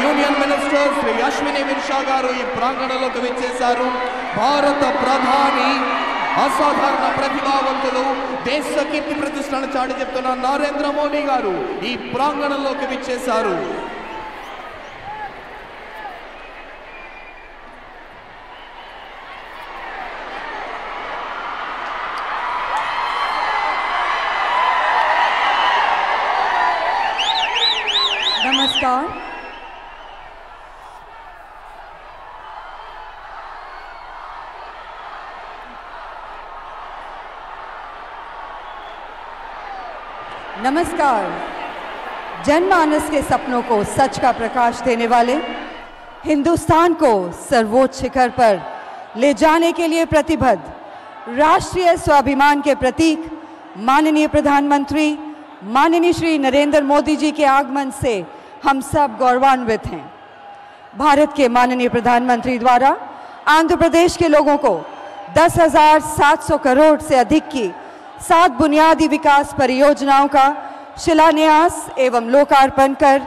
Union minister Shri Ashwini Mishra గారు ఈ ప్రాంగణంలోకి విచ్చేశారు. భారత ప్రధాని అసాధారణ ప్రతిభావంతులు, దేశ కీర్తి ప్రతిష్టలను చాటి చెప్తున్న నరేంద్ర మోడీ గారు ఈ ప్రాంగణంలోకి విచ్చేశారు. नमस्कार। नमस्कार। जनमानस के सपनों को सच का प्रकाश देने वाले, हिंदुस्तान को सर्वोच्च शिखर पर ले जाने के लिए प्रतिबद्ध राष्ट्रीय स्वाभिमान के प्रतीक माननीय प्रधानमंत्री माननीय श्री नरेंद्र मोदी जी के आगमन से हम सब गौरवान्वित हैं। भारत के माननीय प्रधानमंत्री द्वारा आंध्र प्रदेश के लोगों को 10,700 करोड़ से अधिक की 7 बुनियादी विकास परियोजनाओं का शिलान्यास एवं लोकार्पण कर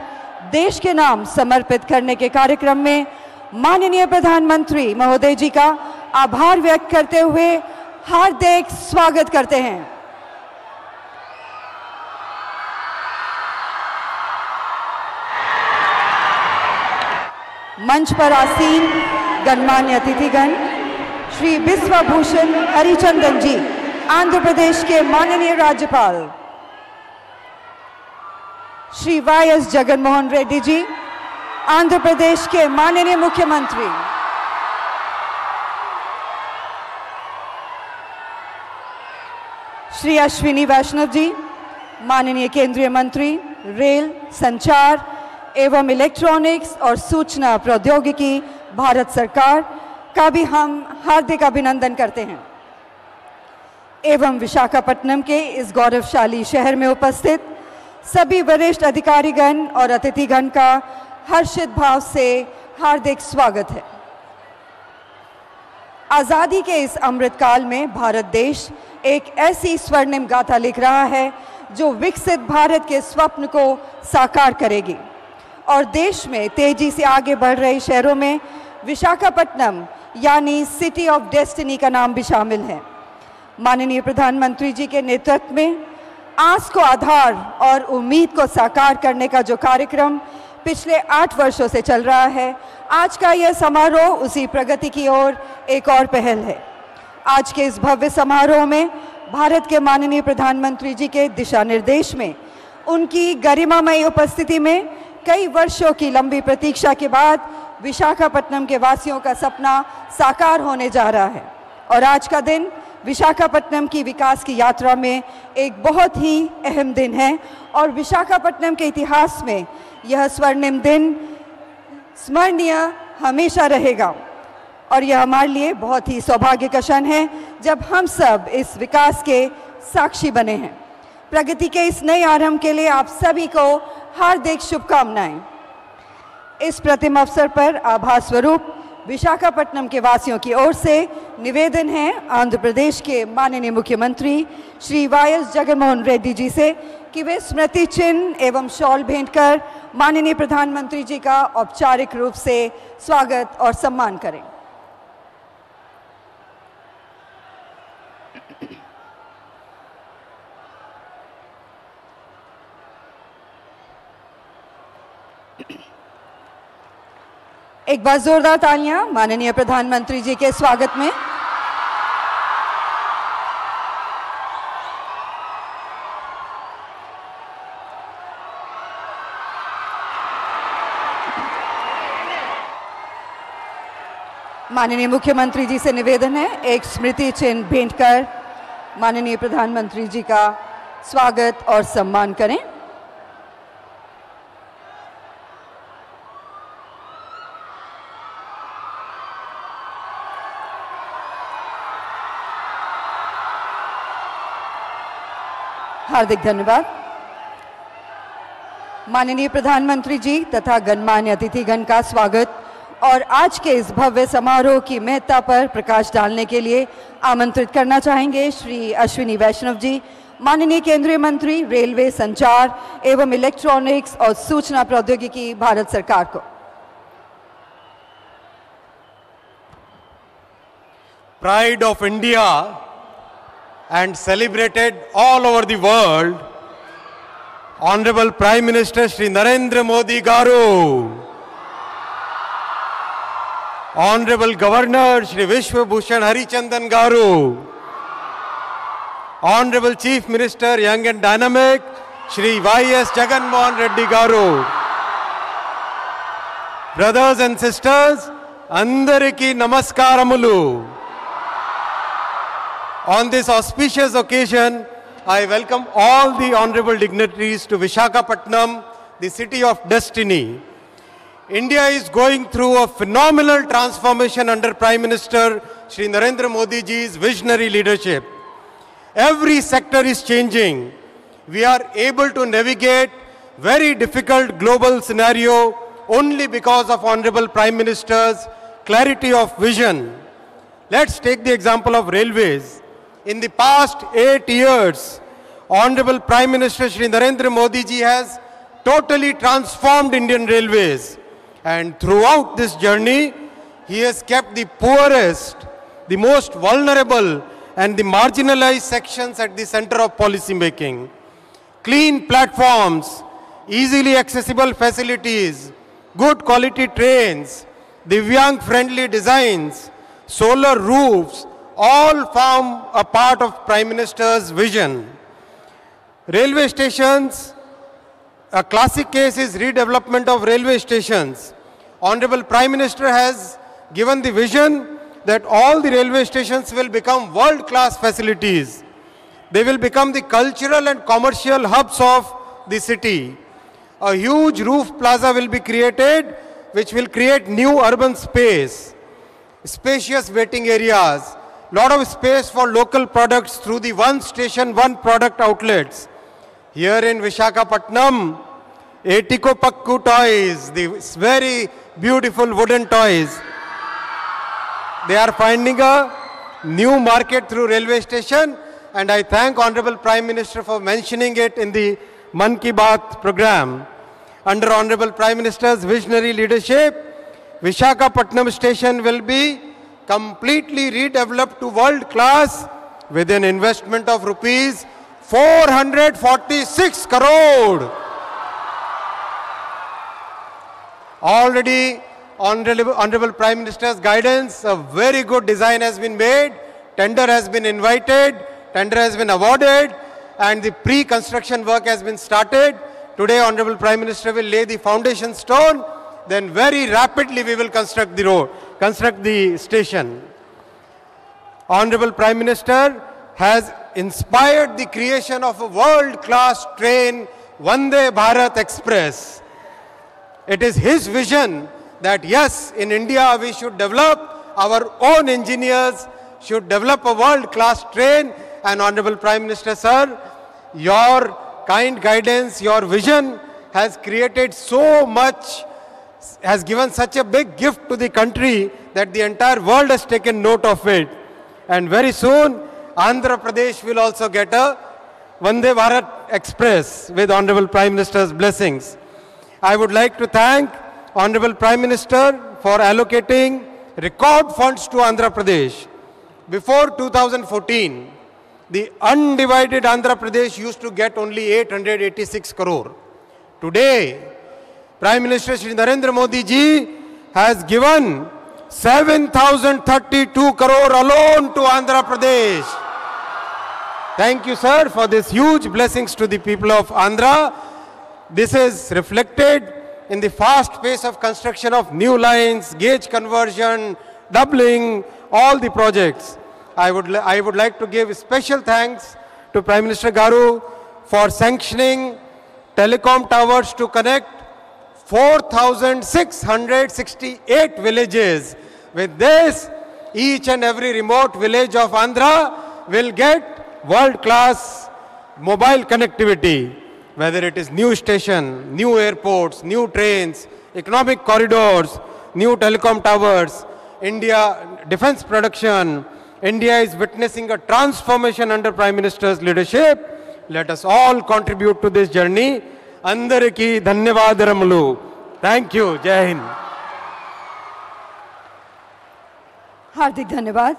देश के नाम समर्पित करने के कार्यक्रम में माननीय प्रधानमंत्री महोदय जी का आभार व्यक्त करते हुए हार्दिक स्वागत करते हैं। मंच पर आसीन गणमान्य अतिथिगण, श्री बिस्वाभूषण हरिचंदन जी आंध्र प्रदेश के माननीय राज्यपाल, श्री वाई.एस. जगनमोहन रेड्डी जी आंध्र प्रदेश के माननीय मुख्यमंत्री, श्री अश्विनी वैष्णव जी माननीय केंद्रीय मंत्री रेल, संचार एवं इलेक्ट्रॉनिक्स और सूचना प्रौद्योगिकी भारत सरकार का भी हम हार्दिक अभिनंदन करते हैं। एवं विशाखापट्टनम के इस गौरवशाली शहर में उपस्थित सभी वरिष्ठ अधिकारीगण और अतिथिगण का हर्षित भाव से हार्दिक स्वागत है। आज़ादी के इस अमृतकाल में भारत देश एक ऐसी स्वर्णिम गाथा लिख रहा है जो विकसित भारत के स्वप्न को साकार करेगी और देश में तेजी से आगे बढ़ रहे शहरों में विशाखापट्टनम यानी सिटी ऑफ डेस्टिनी का नाम भी शामिल है। माननीय प्रधानमंत्री जी के नेतृत्व में आस को आधार और उम्मीद को साकार करने का जो कार्यक्रम पिछले 8 वर्षों से चल रहा है, आज का यह समारोह उसी प्रगति की ओर एक और पहल है। आज के इस भव्य समारोह में भारत के माननीय प्रधानमंत्री जी के दिशा निर्देश में उनकी गरिमामयी उपस्थिति में कई वर्षों की लंबी प्रतीक्षा के बाद विशाखापट्टनम के वासियों का सपना साकार होने जा रहा है और आज का दिन विशाखापट्टनम की विकास की यात्रा में एक बहुत ही अहम दिन है और विशाखापट्टनम के इतिहास में यह स्वर्णिम दिन स्मरणीय हमेशा रहेगा और यह हमारे लिए बहुत ही सौभाग्य का क्षण है जब हम सब इस विकास के साक्षी बने हैं। प्रगति के इस नए आरंभ के लिए आप सभी को हार्दिक शुभकामनाएं। इस प्रतिम अवसर पर आभार स्वरूप विशाखापट्टनम के वासियों की ओर से निवेदन है आंध्र प्रदेश के माननीय मुख्यमंत्री श्री वाई.एस. जगनमोहन रेड्डी जी से कि वे स्मृति चिन्ह एवं शॉल भेंट कर माननीय प्रधानमंत्री जी का औपचारिक रूप से स्वागत और सम्मान करें। एक बार जोरदार तालियां माननीय प्रधानमंत्री जी के स्वागत में। माननीय मुख्यमंत्री जी से निवेदन है एक स्मृति चिन्ह भेंट कर माननीय प्रधानमंत्री जी का स्वागत और सम्मान करें। हार्दिक धन्यवाद। माननीय प्रधानमंत्री जी तथा गणमान्य अतिथिगण का स्वागत और आज के इस भव्य समारोह की महत्ता पर प्रकाश डालने के लिए आमंत्रित करना चाहेंगे श्री अश्विनी वैष्णव जी, माननीय केंद्रीय मंत्री रेलवे, संचार एवं इलेक्ट्रॉनिक्स और सूचना प्रौद्योगिकी भारत सरकार को। pride of India and celebrated all over the world, Honorable Prime Minister Shri Narendra Modi Garu, Honorable Governor Shri Vishwa Bhushan Harichandan Garu, Honorable Chief Minister Young and Dynamic Shri Y.S. Jagan Mohan Reddy Garu, brothers and sisters, Andariki Namaskaramulu. On this auspicious occasion, I welcome all the honorable dignitaries to Visakhapatnam, the city of destiny. India is going through a phenomenal transformation under Prime Minister Shri Narendra Modi ji's visionary leadership. Every sector is changing. We are able to navigate very difficult global scenario only because of Honorable Prime Minister's clarity of vision. Let's take the example of railways. In the past 8 years, Honorable Prime Minister Shri Narendra Modi ji has totally transformed Indian Railways. And throughout this journey, he has kept the poorest, the most vulnerable and the marginalized sections at the center of policy making. Clean platforms, easily accessible facilities, good quality trains, Divyang-friendly designs, solar roofs, all form a part of Prime Minister's vision. Railway stations, a classic case is redevelopment of railway stations. Honorable Prime Minister has given the vision that all the railway stations will become world-class facilities. They will become the cultural and commercial hubs of the city. A huge roof plaza will be created, which will create new urban space, spacious waiting areas, lot of space for local products through the one station, one product outlets. Here in Visakhapatnam, Etiko Pakku toys, the very beautiful wooden toys, they are finding a new market through railway station, and I thank Honorable Prime Minister for mentioning it in the Man Ki Baat program. Under Honorable Prime Minister's visionary leadership, Visakhapatnam station will be completely redeveloped to world class with an investment of rupees 446 crore. Already, Honorable Prime Minister's guidance, a very good design has been made, tender has been invited, tender has been awarded, and the pre-construction work has been started. Today, Honorable Prime Minister will lay the foundation stone, then very rapidly we will construct the road, construct the station. Honorable Prime Minister has inspired the creation of a world-class train, Vande Bharat Express. It is his vision that yes, in India we should develop, our own engineers should develop a world-class train, and Honorable Prime Minister, sir, your kind guidance, your vision has created so much, has given such a big gift to the country that the entire world has taken note of it. And very soon, Andhra Pradesh will also get a Vande Bharat Express with Honorable Prime Minister's blessings. I would like to thank Honorable Prime Minister for allocating record funds to Andhra Pradesh. Before 2014, the undivided Andhra Pradesh used to get only 886 crore. Today, Prime Minister Shri Narendra Modi ji has given 7,032 crore alone to Andhra Pradesh. Thank you, sir, for this huge blessings to the people of Andhra. This is reflected in the fast pace of construction of new lines, gauge conversion, doubling, all the projects. I would like to give special thanks to Prime Minister Garu for sanctioning telecom towers to connect 4,668 villages. With this, each and every remote village of Andhra will get world-class mobile connectivity, whether it is new station, new airports, new trains, economic corridors, new telecom towers, India defense production. India is witnessing a transformation under Prime Minister's leadership. Let us all contribute to this journey. Andariki dhanyavadaramulu. Thank you. Jai Hind. हार्दिक धन्यवाद।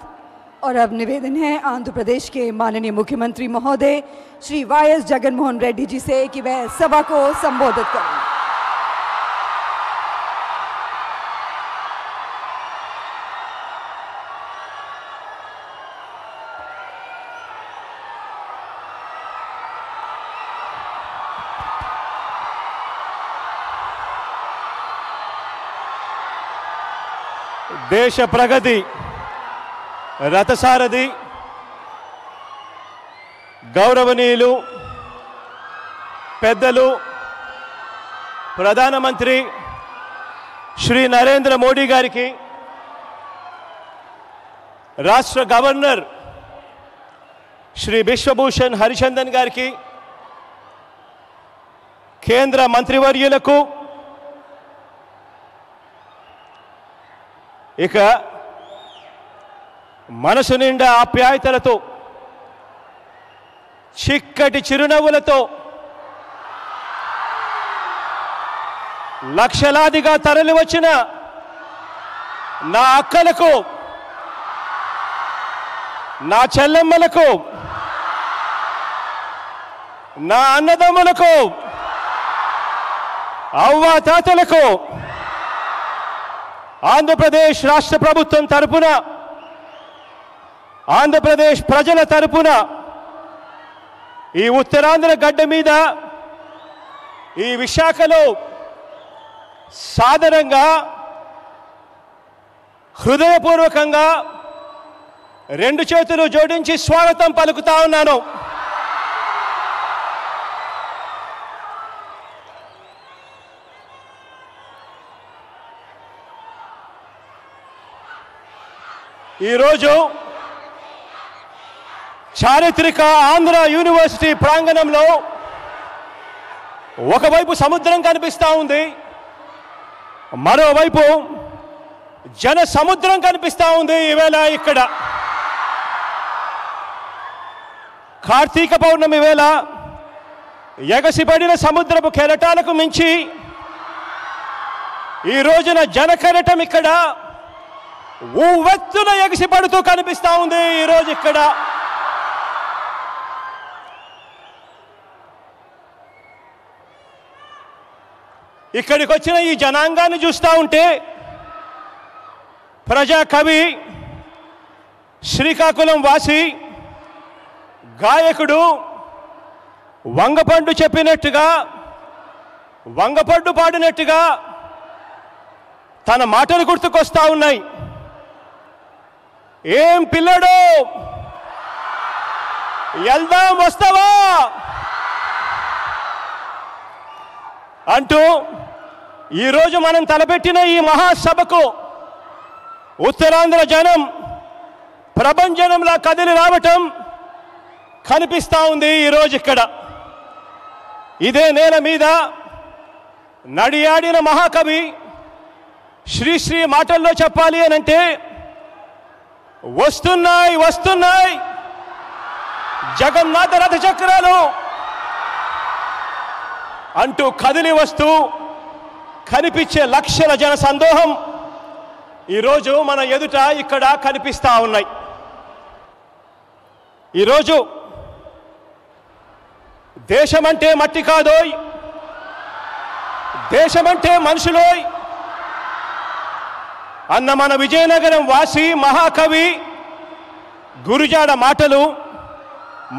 और अब निवेदन है आंध्र प्रदेश के माननीय मुख्यमंत्री महोदय श्री वाई.एस. जगनमोहन रेड्डी जी से कि वह सभा को संबोधित करें। దేశ ప్రగతి రథసారథి గౌరవనీయులు పెద్దలు ప్రధానమంత్రి శ్రీ నరేంద్ర మోడీ గారికి, రాష్ట్ర గవర్నర్ శ్రీ బిశ్వభూషణ్ హరిచందన్ గారికి, కేంద్ర మంత్రివర్యులకు, ఇక మనసు నిండా ఆప్యాయతలతో చిక్కటి చిరునవ్వులతో లక్షలాదిగా తరలి వచ్చిన నా అక్కలకు, నా చెల్లెమ్మలకు, నా అన్నదమ్ములకు, అవ్వాతాతలకు ఆంధ్రప్రదేశ్ రాష్ట్ర ప్రభుత్వం తరపున, ఆంధ్రప్రదేశ్ ప్రజల తరపున ఈ ఉత్తరాంధ్ర గడ్డ మీద ఈ విశాఖలో సాదరంగా హృదయపూర్వకంగా రెండు చేతులు జోడించి స్వాగతం పలుకుతా ఉన్నాను. ఈరోజు చారిత్రక ఆంధ్ర యూనివర్సిటీ ప్రాంగణంలో ఒకవైపు సముద్రం కనిపిస్తూ ఉంది, మరోవైపు జన సముద్రం కనిపిస్తూ ఉంది. ఈవేళ ఇక్కడ కార్తీక పౌర్ణమి వేళ ఎగసిపడిన సముద్రపు కెరటాలకు మించి ఈ రోజున జన కెరటం ఇక్కడ ఉవ్వెత్తున ఎగసిపడుతూ కనిపిస్తూ ఉంది. ఈరోజు ఇక్కడ ఇక్కడికి వచ్చిన ఈ జనాంగాన్ని చూస్తూ ఉంటే ప్రజా కవి, శ్రీకాకుళం వాసి, గాయకుడు వంగపండు చెప్పినట్టుగా, వంగపండు పాడినట్టుగా తన మాటలు గుర్తుకొస్తా ఉన్నాయి. ఏం పిల్లడు వెళ్దాం వస్తావా అంటూ ఈరోజు మనం తలపెట్టిన ఈ మహాసభకు ఉత్తరాంధ్ర జనం ప్రభంజనంలా కదిలి రావటం కనిపిస్తూ ఉంది. ఈరోజు ఇక్కడ ఇదే నేల మీద నడియాడిన మహాకవి శ్రీశ్రీ మాటల్లో చెప్పాలి అనంటే, వస్తున్నాయి వస్తున్నాయి జగన్నాథ రథ చక్రాలు అంటూ కదిలి వస్తూ కనిపించే లక్షల జన సందోహం ఈరోజు మన ఎదుట ఇక్కడ కనిపిస్తూ ఉన్నాయి. ఈరోజు దేశమంటే మట్టి కాదోయ్, దేశమంటే మనుషులోయ్ అన్న మన విజయనగరం వాసి మహాకవి గురుజాడ మాటలు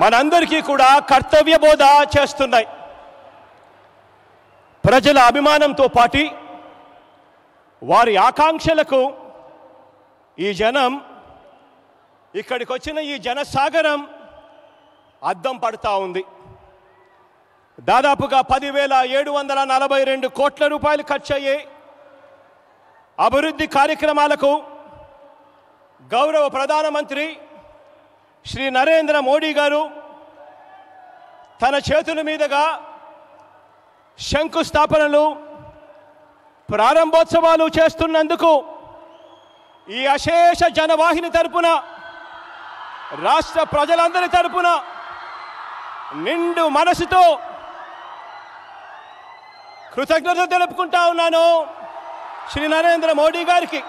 మనందరికీ కూడా కర్తవ్య బోధ చేస్తున్నాయి. ప్రజల అభిమానంతో పాటు వారి ఆకాంక్షలకు ఈ జనం, ఇక్కడికి వచ్చిన ఈ జనసాగరం అద్దం పడుతూ ఉంది. దాదాపుగా 10,742 కోట్ల రూపాయలు ఖర్చు అయ్యే అభివృద్ధి కార్యక్రమాలకు గౌరవ ప్రధానమంత్రి శ్రీ నరేంద్ర మోడీ గారు తన చేతుల మీదుగా శంకుస్థాపనలు, ప్రారంభోత్సవాలు చేస్తున్నందుకు ఈ అశేష జనవాహిని తరపున, రాష్ట్ర ప్రజలందరి తరపున నిండు మనసుతో కృతజ్ఞతలు తెలుపుకుంటా ఉన్నాను శ్రీ నరేంద్ర మోడీ గారికి.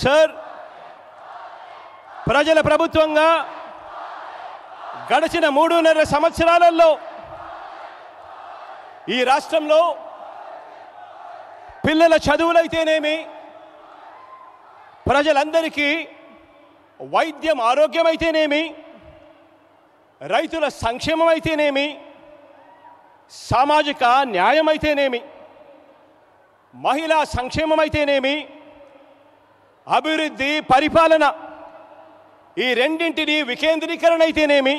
సార్, ప్రజల ప్రభుత్వంగా గడిచిన 3.5 సంవత్సరాలలో ఈ రాష్ట్రంలో పిల్లల చదువులైతేనేమి, ప్రజలందరికీ వైద్యం ఆరోగ్యం అయితేనేమి, రైతుల సంక్షేమం అయితేనేమి, సామాజిక న్యాయం అయితేనేమి, మహిళా సంక్షేమం అయితేనేమి, అభివృద్ధి పరిపాలన ఈ రెండింటినీ వికేంద్రీకరణ అయితేనేమి,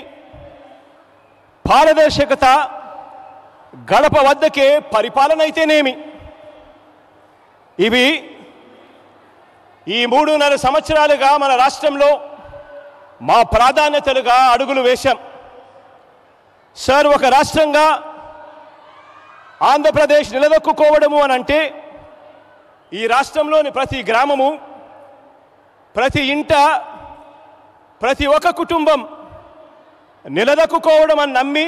పారదర్శకత, గడప వద్దకే పరిపాలన అయితేనేమి, ఇవి ఈ 3.5 సంవత్సరాలుగా మన రాష్ట్రంలో మా ప్రాధాన్యతలుగా అడుగులు వేశాం. సార్, ఒక రాష్ట్రంగా ఆంధ్రప్రదేశ్ నిలదొక్కుకోవడము అని అంటే ఈ రాష్ట్రంలోని ప్రతి గ్రామము, ప్రతి ఇంట, ప్రతి ఒక్క కుటుంబం నిలదొక్కుకోవడం అని నమ్మి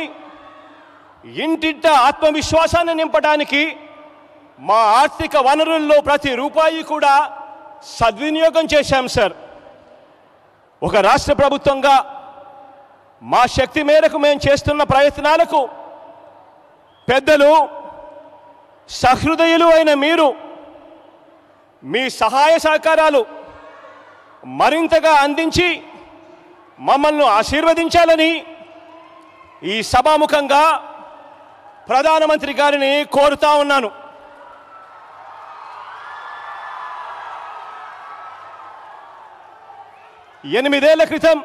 ఇంటింట ఆత్మవిశ్వాసాన్ని నింపడానికి మా ఆర్థిక వనరుల్లో ప్రతి రూపాయి కూడా సద్వినియోగం చేశాం సార్. ఒక రాష్ట్ర ప్రభుత్వంగా మా శక్తి మేరకు మేము చేస్తున్న ప్రయత్నాలకు పెద్దలు, సహృదయులు అయిన మీరు మీ సహాయ సహకారాలు మరింతగా అందించి మమ్మల్ని ఆశీర్వదించాలని ఈ సభాముఖంగా ప్రధానమంత్రి గారిని కోరుతా ఉన్నాను. ఎనిమిదేళ్ల క్రితం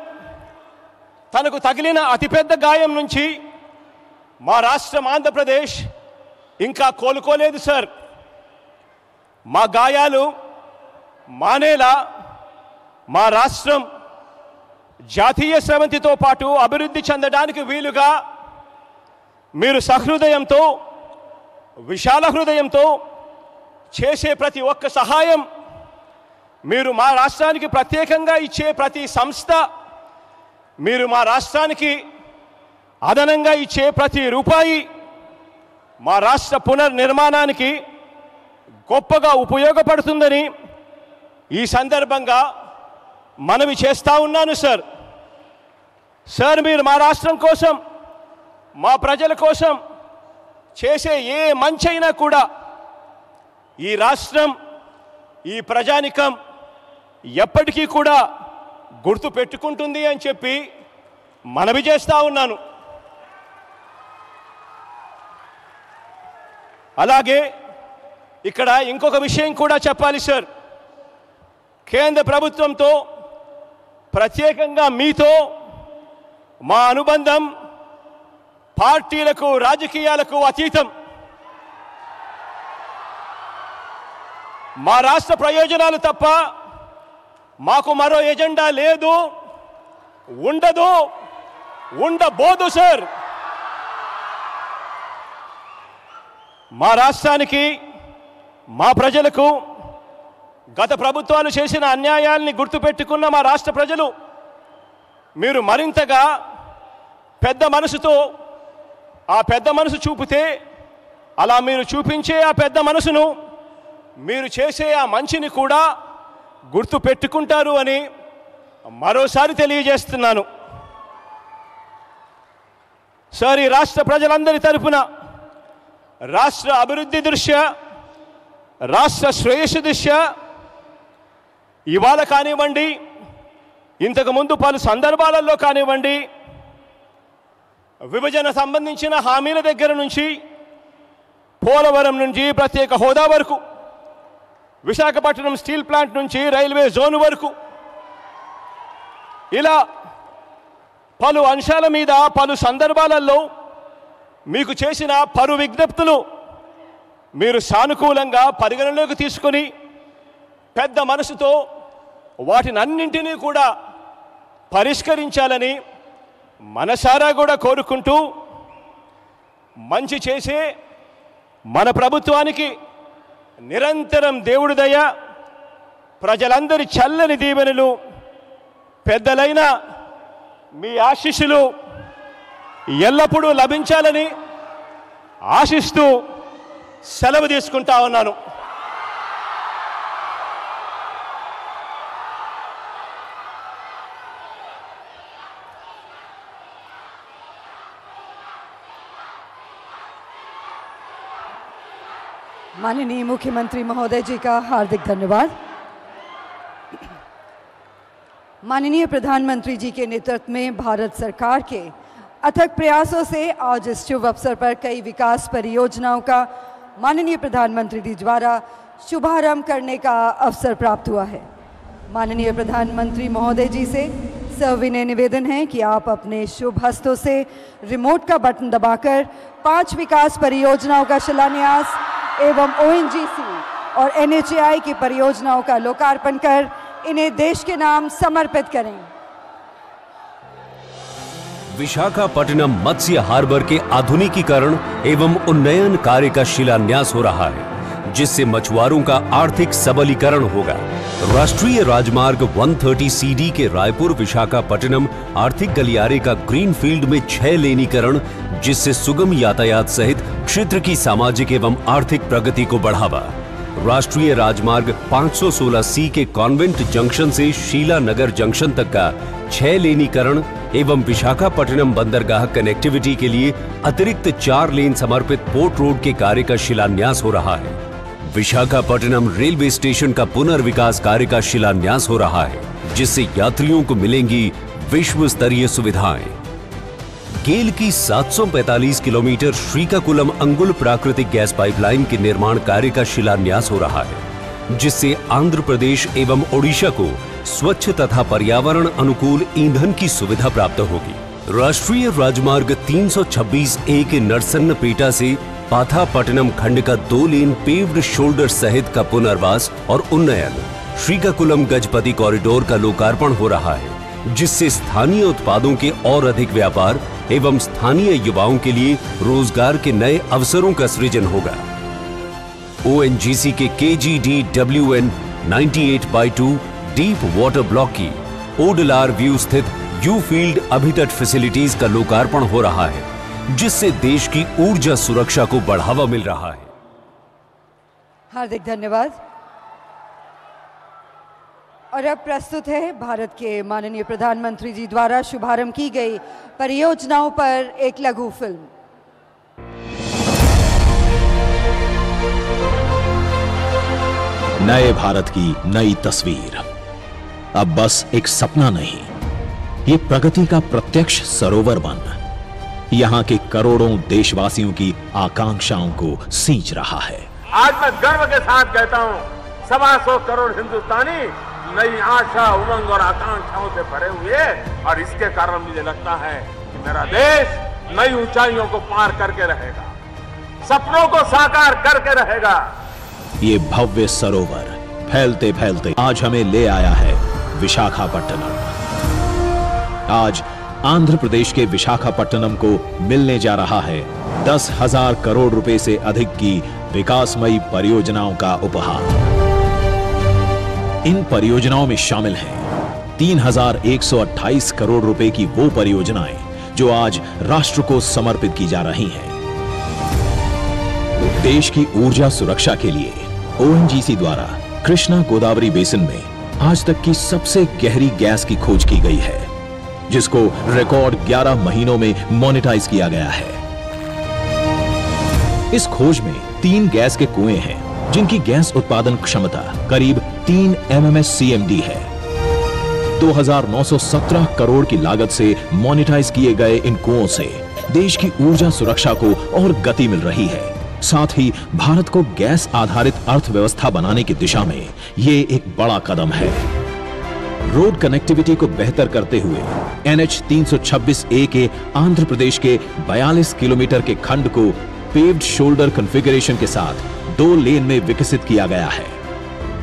తనకు తగిలిన అతిపెద్ద గాయం నుంచి మా రాష్ట్రం ఆంధ్రప్రదేశ్ ఇంకా కోలుకోలేదు సార్. మా గాయాలు మానేలా మా రాష్ట్రం జాతీయ స్రవంతితో పాటు అభివృద్ధి చెందడానికి వీలుగా మీరు సహృదయంతో, విశాల హృదయంతో చేసే ప్రతి ఒక్క సహాయం, మీరు మా రాష్ట్రానికి ప్రత్యేకంగా ఇచ్చే ప్రతి సంస్థ, మీరు మా రాష్ట్రానికి అదనంగా ఇచ్చే ప్రతి రూపాయి మా రాష్ట్ర పునర్నిర్మాణానికి గొప్పగా ఉపయోగపడుతుందని ఈ సందర్భంగా మనవి చేస్తూ ఉన్నాను సార్. సార్, మీరు మా రాష్ట్రం కోసం, మా ప్రజల కోసం చేసే ఏ మంచైనా కూడా ఈ రాష్ట్రం, ఈ ప్రజానికం ఎప్పటికీ కూడా గుర్తు పెట్టుకుంటుంది అని చెప్పి మనవి చేస్తూ ఉన్నాను. అలాగే ఇక్కడ ఇంకొక విషయం కూడా చెప్పాలి సార్. కేంద్ర ప్రభుత్వంతో, ప్రత్యేకంగా మీతో మా అనుబంధం పార్టీలకు, రాజకీయాలకు అతీతం. మా రాష్ట్ర ప్రయోజనాలు తప్ప మాకు మరో ఎజెండా లేదు, ఉండదు, ఉండబోదు సార్. మా రాష్ట్రానికి, మా ప్రజలకు గత ప్రభుత్వాలు చేసిన అన్యాయాల్ని గుర్తుపెట్టుకున్న మా రాష్ట్ర ప్రజలు మీరు మరింతగా పెద్ద మనసుతో, ఆ పెద్ద మనసు చూపితే, అలా మీరు చూపించే ఆ పెద్ద మనసును, మీరు చేసే ఆ మంచిని కూడా గుర్తు పెట్టుకుంటారు అని మరోసారి తెలియజేస్తున్నాను. సార్, ఈ రాష్ట్ర ప్రజలందరి తరపున రాష్ట్ర అభివృద్ధి దృష్ట్యా, రాష్ట్ర శ్రేయస్సు దృష్ట్యా ఇవాళ కానివ్వండి, ఇంతకుముందు పలు సందర్భాలలో కానివ్వండి, విభజన సంబంధించిన హామీల దగ్గర నుంచి, పోలవరం నుంచి ప్రత్యేక హోదా వరకు, విశాఖపట్నం స్టీల్ ప్లాంట్ నుంచి రైల్వే జోన్ వరకు, ఇలా పలు అంశాల మీద పలు సందర్భాలలో మీకు చేసిన పలు విజ్ఞప్తులు మీరు సానుకూలంగా పరిగణలోకి తీసుకొని పెద్ద మనసుతో వాటినన్నింటినీ కూడా పరిష్కరించాలని మనసారా కూడా కోరుకుంటూ, మంచి చేసే మన ప్రభుత్వానికి నిరంతరం దేవుడి దయ, ప్రజలందరి చల్లని దీవెనలు, పెద్దలైన మీ ఆశీస్సులు ఎల్లప్పుడూ లభించాలని ఆశిస్తూ సెలవు తీసుకుంటా ఉన్నాను. माननीय मुख्यमंत्री महोदय जी का हार्दिक धन्यवाद। माननीय प्रधानमंत्री जी के नेतृत्व में भारत सरकार के अथक प्रयासों से आज इस शुभ अवसर पर कई विकास परियोजनाओं का माननीय प्रधानमंत्री जी द्वारा शुभारंभ करने का अवसर प्राप्त हुआ है। माननीय प्रधानमंत्री महोदय जी से सविनय निवेदन है कि आप अपने शुभ हस्तों से रिमोट का बटन दबाकर 5 विकास परियोजनाओं का शिलान्यास एवं ONGC और NHAI की परियोजनाओं का लोकार्पण कर इन्हें देश के नाम समर्पित करें। विशाखापट्टनम मत्स्य हार्बर के आधुनिकीकरण एवं उन्नयन कार्य का शिलान्यास हो रहा है, जिससे मछुआरों का आर्थिक सबलीकरण होगा। राष्ट्रीय राजमार्ग 130 CD के रायपुर विशाखापट्टनम आर्थिक गलियारे का ग्रीनफील्ड में 6 लेनीकरण, जिससे सुगम यातायात सहित क्षेत्र की सामाजिक एवं आर्थिक प्रगति को बढ़ावा। राष्ट्रीय राजमार्ग 516C के कॉन्वेंट जंक्शन से शीला नगर जंक्शन तक का 6 लेनीकरण एवं विशाखापट्टनम बंदरगाह कनेक्टिविटी के लिए अतिरिक्त 4 लेन समर्पित पोर्ट रोड के कार्य का शिलान्यास हो रहा है। विशाखापट्टनम रेलवे स्टेशन का पुनर्विकास कार्य का शिलान्यास हो रहा है, जिससे यात्रियों को मिलेंगी विश्व स्तरीय सुविधाएं। गेल की 745 किलोमीटर श्रीकाकुलम अंगुल प्राकृतिक गैस पाइपलाइन के निर्माण कार्य का शिलान्यास हो रहा है, जिससे आंध्र प्रदेश एवं ओडिशा को स्वच्छ तथा पर्यावरण अनुकूल ईंधन की सुविधा प्राप्त होगी। राष्ट्रीय राजमार्ग 326A के नरसन्नपेटा से पाथापट्टनम खंड का 2 लेन पेव्ड शोल्डर सहित का पुनर्वास और उन्नयन। श्रीकाकुलम गजपति कॉरिडोर का लोकार्पण हो रहा है, जिससे स्थानीय उत्पादों के और अधिक व्यापार एवं स्थानीय युवाओं के लिए रोजगार के नए अवसरों का सृजन होगा। ONGC के KGDWN 98/2 डीप वाटर ब्लॉक की ओडलार व्यू स्थित यू फील्ड अभितट फैसिलिटीज का लोकार्पण हो रहा है, जिससे देश की ऊर्जा सुरक्षा को बढ़ावा मिल रहा है। हार्दिक धन्यवाद। और अब प्रस्तुत है भारत के माननीय प्रधानमंत्री जी द्वारा शुभारंभ की गई परियोजनाओं पर एक लघु फिल्म। नए भारत की नई तस्वीर अब बस एक सपना नहीं, ये प्रगति का प्रत्यक्ष सरोवर बन यहां के करोड़ों देशवासियों की आकांक्षाओं को सींच रहा है। आज मैं गर्व के साथ कहता हूं, 125 करोड़ हिंदुस्तानी नई आशा, उमंग और आकांक्षाओं से भरे हुए, और इसके कारण मुझे लगता है कि मेरा देश नई ऊंचाइयों को पार करके रहेगा, सपनों को साकार करके रहेगा। ये भव्य सरोवर फैलते फैलते आज हमें ले आया है विशाखापट्टनम। आज आंध्र प्रदेश के विशाखापट्टनम को मिलने जा रहा है 10,000 करोड़ रुपए से अधिक की विकासमयी परियोजनाओं का उपहार। इन परियोजनाओं में शामिल हैं 3,128 करोड़ रुपए की वो परियोजनाएं जो आज राष्ट्र को समर्पित की जा रही हैं। देश की ऊर्जा सुरक्षा के लिए ONGC द्वारा कृष्णा गोदावरी बेसिन में आज तक की सबसे गहरी गैस की खोज की गई है, जिसको रिकॉर्ड 11 महीनों में मोनेटाइज किया गया है। इस खोज में 3 गैस के कुएं हैं, जिनकी गैस उत्पादन क्षमता करीब 3 MMSCMD है। 2,917 करोड़ की लागत से मोनेटाइज किए गए इन कुओं से देश की ऊर्जा सुरक्षा को और गति मिल रही है। साथ ही भारत को गैस आधारित अर्थव्यवस्था बनाने की दिशा में ये एक बड़ा कदम है। रोड कनेक्टिविटी को बेहतर करते हुए NH 326A के आंध्र प्रदेश के 42 किलोमीटर के खंड को पेव्ड शोल्डर कॉन्फ़िगरेशन के साथ 2 लेन में विकसित किया गया है।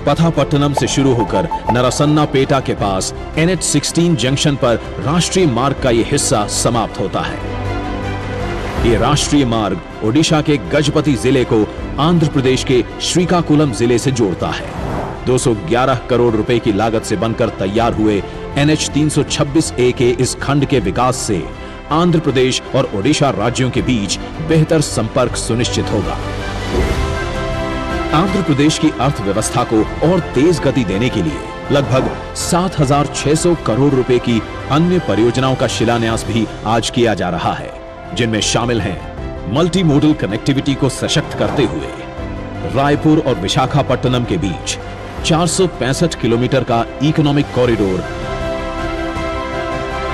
पथापट्टनम से शुरू होकर नरसन्नापेटा के पास NH 16 जंक्शन पर राष्ट्रीय मार्ग का यह हिस्सा समाप्त होता है। ये राष्ट्रीय मार्ग ओडिशा के गजपति जिले को आंध्र प्रदेश के श्रीकाकुलम जिले से जोड़ता है। 211 करोड़ रुपए की लागत से बनकर तैयार हुए NH 326A के इस खंड के विकास से आंध्र प्रदेश और ओडिशा राज्यों के बीच बेहतर संपर्क सुनिश्चित होगा। आंध्र प्रदेश की अर्थव्यवस्था को और तेज गति देने के लिए लगभग 7,600 करोड़ रुपए की अन्य परियोजनाओं का शिलान्यास भी आज किया जा रहा है, जिनमें शामिल हैं मल्टी मोडल कनेक्टिविटी को सशक्त करते हुए रायपुर और विशाखापट्टनम के बीच 465 किलोमीटर का इकोनॉमिक कॉरिडोर।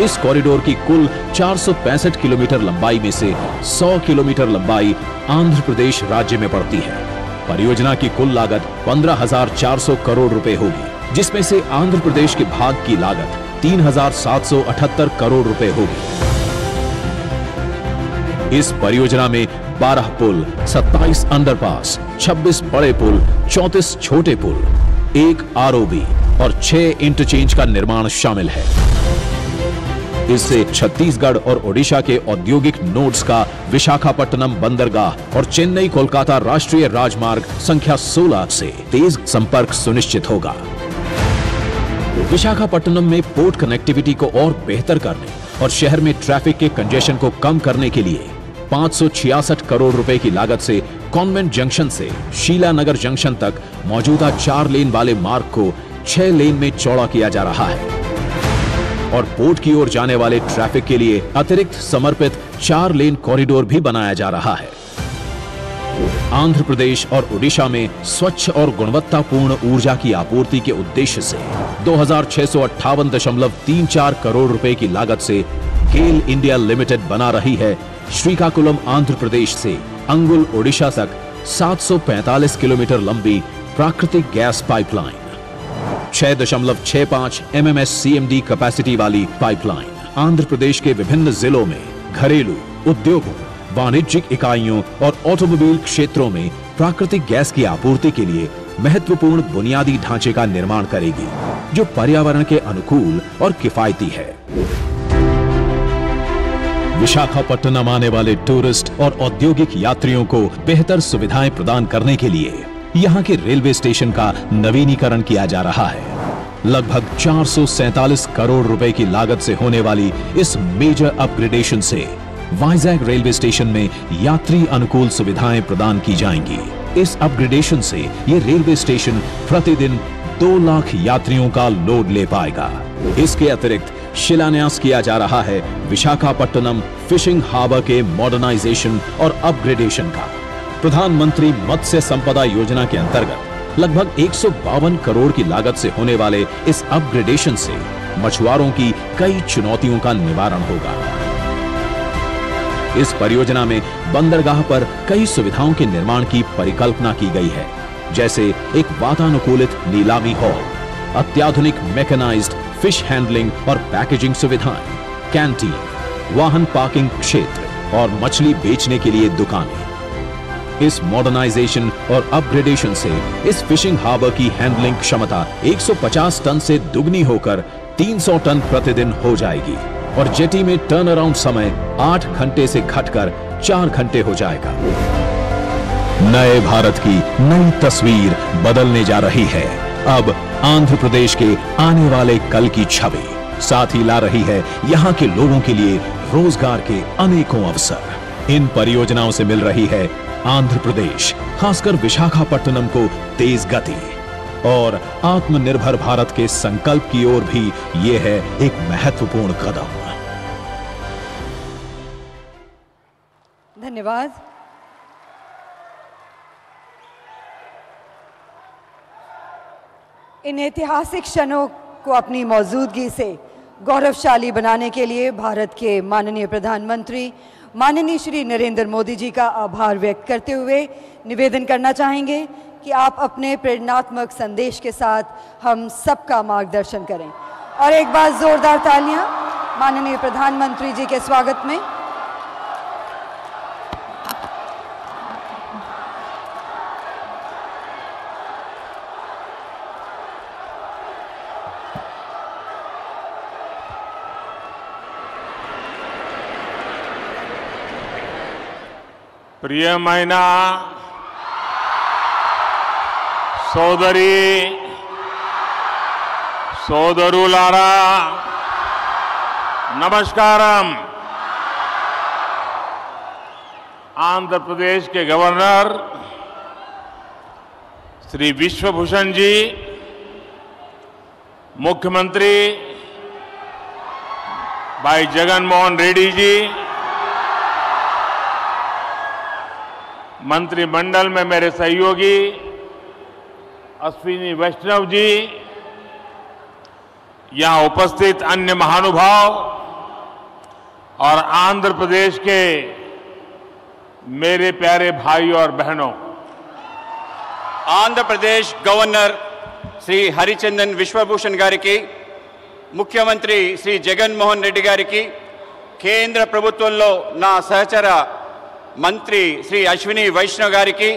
इस कॉरिडोर की कुल 465 किलोमीटर लंबाई में से 100 किलोमीटर लंबाई आंध्र प्रदेश राज्य में पड़ती है। परियोजना की कुल लागत 15,400 करोड़ रुपए होगी, जिसमें से आंध्र प्रदेश के भाग की लागत 3,778 करोड़ रुपए होगी। इस परियोजना में 12 पुल, 27 अंडरपास, 26 बड़े पुल, 34 छोटे पुल, 1 आरओबी और 6 इंटरचेंज का निर्माण शामिल है। इससे छत्तीसगढ़ और ओडिशा के औद्योगिक नोड्स का विशाखापट्टनम बंदरगाह और चेन्नई कोलकाता राष्ट्रीय राजमार्ग संख्या 16 से तेज संपर्क सुनिश्चित होगा। विशाखापट्टनम में पोर्ट कनेक्टिविटी को और बेहतर करने और शहर में ट्रैफिक के कंजेशन को कम करने के लिए 566 करोड़ रुपए की लागत से कॉन्वेंट जंक्शन से शीलानगर जंक्शन तक मौजूदा 4 लेन वाले मार्ग को 6 लेन में चौड़ा किया जा रहा है और पोर्ट की ओर जाने वाले ट्रैफिक के लिए अतिरिक्त समर्पित 4 लेन कॉरिडोर भी बनाया जा रहा है। आंध्र प्रदेश और ओडिशा में स्वच्छ और गुणवत्तापूर्ण ऊर्जा की आपूर्ति के उद्देश्य से 2,658.34 करोड़ रुपए की लागत से गेल इंडिया लिमिटेड बना रही है श्रीकाकुलम आंध्र प्रदेश से अंगुल ओडिशा तक 745 किलोमीटर लंबी प्राकृतिक गैस पाइपलाइन, 6.65 MMSCMD कैपेसिटी वाली पाइपलाइन आंध्र प्रदेश के विभिन्न जिलों में घरेलू, उद्योगों, वाणिज्यिक इकाइयों और ऑटोमोबाइल क्षेत्रों में प्राकृतिक गैस की आपूर्ति के लिए महत्वपूर्ण बुनियादी ढांचे का निर्माण करेगी, जो पर्यावरण के अनुकूल और किफायती है। विशाखापट्टनम आने वाले टूरिस्ट और औद्योगिक यात्रियों को बेहतर सुविधाएं प्रदान करने के लिए यहाँ के रेलवे स्टेशन का नवीनीकरण किया जा रहा है। लगभग 447 करोड़ रुपए की लागत से होने वाली इस मेजर अपग्रेडेशन से वाइजैग रेलवे स्टेशन में यात्री अनुकूल सुविधाएं प्रदान की जाएंगी। इस अपग्रेडेशन से ये रेलवे स्टेशन प्रतिदिन 2 लाख यात्रियों का लोड ले पाएगा। इसके अतिरिक्त शिलान्यास किया जा रहा है विशाखापट्टनम फिशिंग हार्बर के मॉडर्नाइजेशन और अपग्रेडेशन का। प्रधानमंत्री मत्स्य संपदा योजना के अंतर्गत लगभग 152 करोड़ की लागत से होने वाले इस अपग्रेडेशन से मछुआरों की कई चुनौतियों का निवारण होगा। इस परियोजना में बंदरगाह पर कई सुविधाओं के निर्माण की परिकल्पना की गई है, जैसे एक वातानुकूलित नीलामी हॉल, अत्याधुनिक मैकेनाइज्ड फिश हैंडलिंग और पैकेजिंग सुविधाएं, कैंटीन, वाहन पार्किंग क्षेत्र और मछली बेचने के लिए दुकानें। इस मॉडर्नाइजेशन और अपग्रेडेशन से इस फिशिंग हार्बर की हैंडलिंग क्षमता 150 टन से दुगनी होकर 300 टन प्रतिदिन हो जाएगी और जेटी में टर्न अराउंड समय 8 घंटे से घटकर 4 घंटे हो जाएगा। नए भारत की नई तस्वीर बदलने जा रही है। अब आंध्र प्रदेश के आने वाले कल की छवि साथ ही ला रही है यहाँ के लोगों के लिए रोजगार के अनेकों अवसर। इन परियोजनाओं से मिल रही है आंध्र प्रदेश, खासकर विशाखापट्टनम को तेज गति और आत्मनिर्भर भारत के संकल्प की ओर भी ये है एक महत्वपूर्ण कदम। धन्यवाद। इन ऐतिहासिक क्षणों को अपनी मौजूदगी से गौरवशाली बनाने के लिए भारत के माननीय प्रधानमंत्री माननीय श्री नरेंद्र मोदी जी का आभार व्यक्त करते हुए निवेदन करना चाहेंगे कि आप अपने प्रेरणात्मक संदेश के साथ हम सबका मार्गदर्शन करें। और एक बार जोरदार तालियां माननीय प्रधानमंत्री जी के स्वागत में। ప్రియమైన సోదరి సోదరులారా नमस्कारम। आंध्र प्रदेश के गवर्नर श्री विश्वभूषण जी, मुख्यमंत्री भाई जगन मोहन रेड्डी जी, मंत्रिमंडल में मेरे सहयोगी अश्विनी वैष्णव जी, यहां उपस्थित अन्य महानुभाव और आंध्र प्रदेश के मेरे प्यारे भाई और बहनों, ఆంధ్రప్రదేశ్ గవర్నర్ శ్రీ హరిచందన్ విశ్వభూషణ్ గారికి, ముఖ్యమంత్రి శ్రీ జగన్మోహన్ రెడ్డి గారికి, కేంద్ర ప్రభుత్వంలో నా సహచర మంత్రి శ్రీ అశ్విని వైష్ణవ్ గారికి,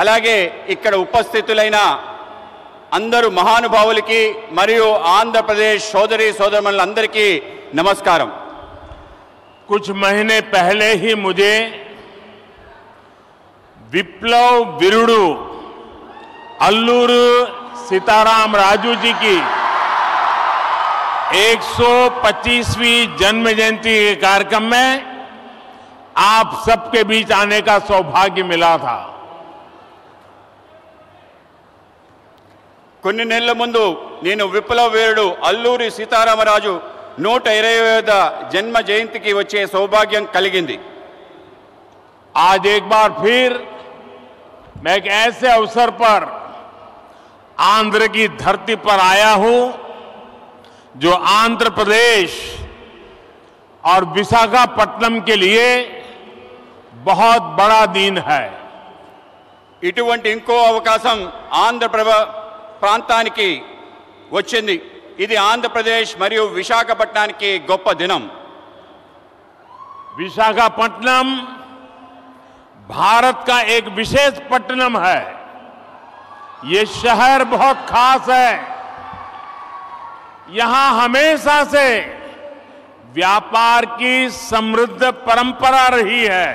అలాగే ఇక్కడ ఉపస్థితులైన అందరూ మహానుభావులకి మరియు ఆంధ్రప్రదేశ్ సోదరి సోదరులందరికీ నమస్కారం। कुछ महीने पहले ही मुझे विप्लव वीरुडु अल्लूरू सीताराम राजू जी की 125वीं जन्म जयंती के कार्यक्रम में आप सबके बीच आने का सौभाग्य मिला था। కొన్ని నెలల ముందు నేను విప్లవ వీరుడు అల్లూరి సీతారామరాజు 120వ జన్మ జయంతికి వచ్చే సౌభాగ్యం కలిగింది। आज एक बार फिर मैं एक ऐसे अवसर पर आंध्र की धरती पर आया हूं जो आंध्र प्रदेश और विशाखापट्टनम के लिए बहुत बड़ा दिन है। ఇటువంటి ఇంకో అవకాశం ఆంధ్ర ప్రాంతానికి వచ్చింది। ఇది ఆంధ్రప్రదేశ్ మరియు విశాఖపట్నానికి గొప్ప దినం। विशाखापट्टनम भारत का एक विशेष पट्टनम है। ये शहर बहुत खास है। यहां हमेशा से व्यापार की समृद्ध परंपरा रही है।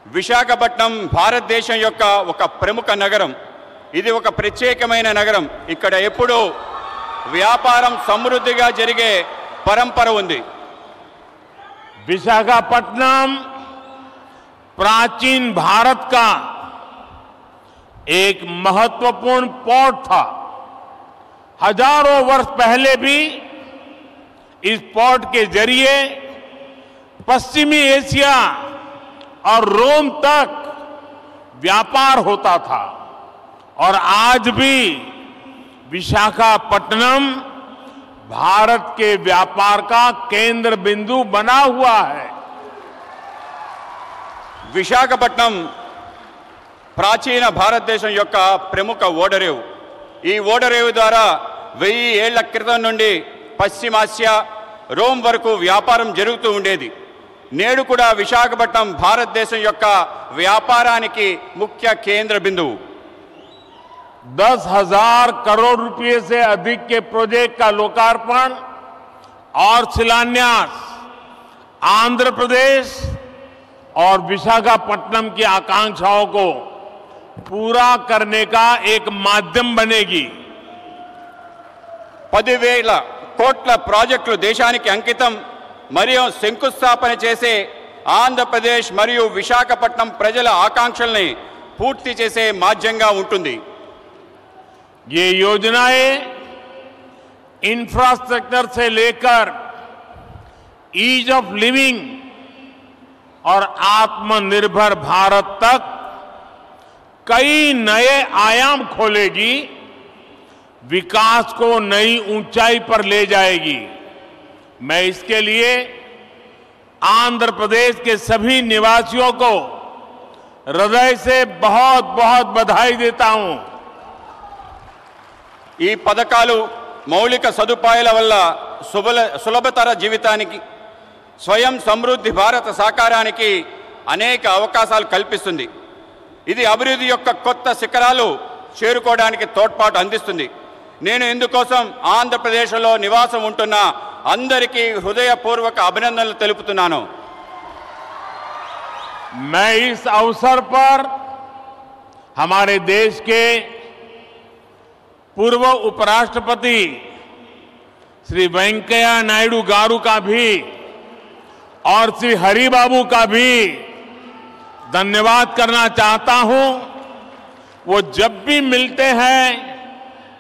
విశాఖపట్నం భారతదేశం యొక్క ఒక ప్రముఖ నగరం। ఇది ఒక ప్రత్యేకమైన నగరం। ఇక్కడ ఎప్పుడూ వ్యాపారం సమృద్ధిగా జరిగే పరంపర ఉంది। विशाखापट्टनम प्राचीन भारत का एक महत्वपूर्ण पोर्ट था। हजारों वर्ष पहले भी इस पोर्ट के जरिए पश्चिमी एशिया और रोम तक व्यापार होता था और आज भी विशाखापट्टनम भारत के व्यापार का केंद्र बिंदु बना हुआ है। విశాఖపట్నం ప్రాచీన భారతదేశం యొక్క ప్రముఖ ఓడరేవు। ఈ ఓడరేవు ద్వారా 1000 ఏళ్ల క్రితం నుండి పశ్చిమాసియా రోమ్ వరకు వ్యాపారం జరుగుతూ ఉండేది। నేడు కూడా విశాఖపట్నం భారతదేశం యొక్క వ్యాపారానికి ముఖ్య కేంద్ర బిందువు। 10,000 करोड़ रुपए से अधिक के प्रोजेक्ट का लोकार्पण और शिलान्यास आंध्र प्रदेश और विशाखापट्टनम की आकांक्षाओं को पूरा करने का एक माध्यम बनेगी। 10,000 కోట్ల ప్రాజెక్టులు దేశానికి అంకితం మరియు శంకుస్థాపన చేసే ఆంధ్రప్రదేశ్ మరియు విశాఖపట్నం ప్రజల ఆకాంక్షల్ని పూర్తి చేసే మాధ్యంగా ఉంటుంది। ये योजनाएं इंफ्रास्ट्रक्चर से लेकर ईज ऑफ लिविंग और आत्मनिर्भर भारत तक कई नए आयाम खोलेगी, विकास को नई ऊंचाई पर ले जाएगी। मैं इसके लिए आंध्र प्रदेश के सभी निवासियों को हृदय से बहुत बहुत बधाई देता हूं। ఈ పథకాలు మౌలిక సదుపాయాల వల్ల సులభతర జీవితానికి, స్వయం సమృద్ధి భారత సాకారానికి అనేక అవకాశాలు కల్పిస్తుంది। ఇది అభివృద్ధి యొక్క కొత్త శిఖరాలు చేరుకోవడానికి తోడ్పాటు అందిస్తుంది। నేను ఇందుకోసం ఆంధ్రప్రదేశ్లో నివాసం ఉంటున్న అందరికీ హృదయపూర్వక అభినందనలు తెలుపుతున్నాను। मैं इस अवसर पर हमारे देश के पूर्व उपराष्ट्रपति श्री वेंकैया नायडू गारू का भी और श्री हरिबाबू का भी धन्यवाद करना चाहता हूं। वो जब भी मिलते हैं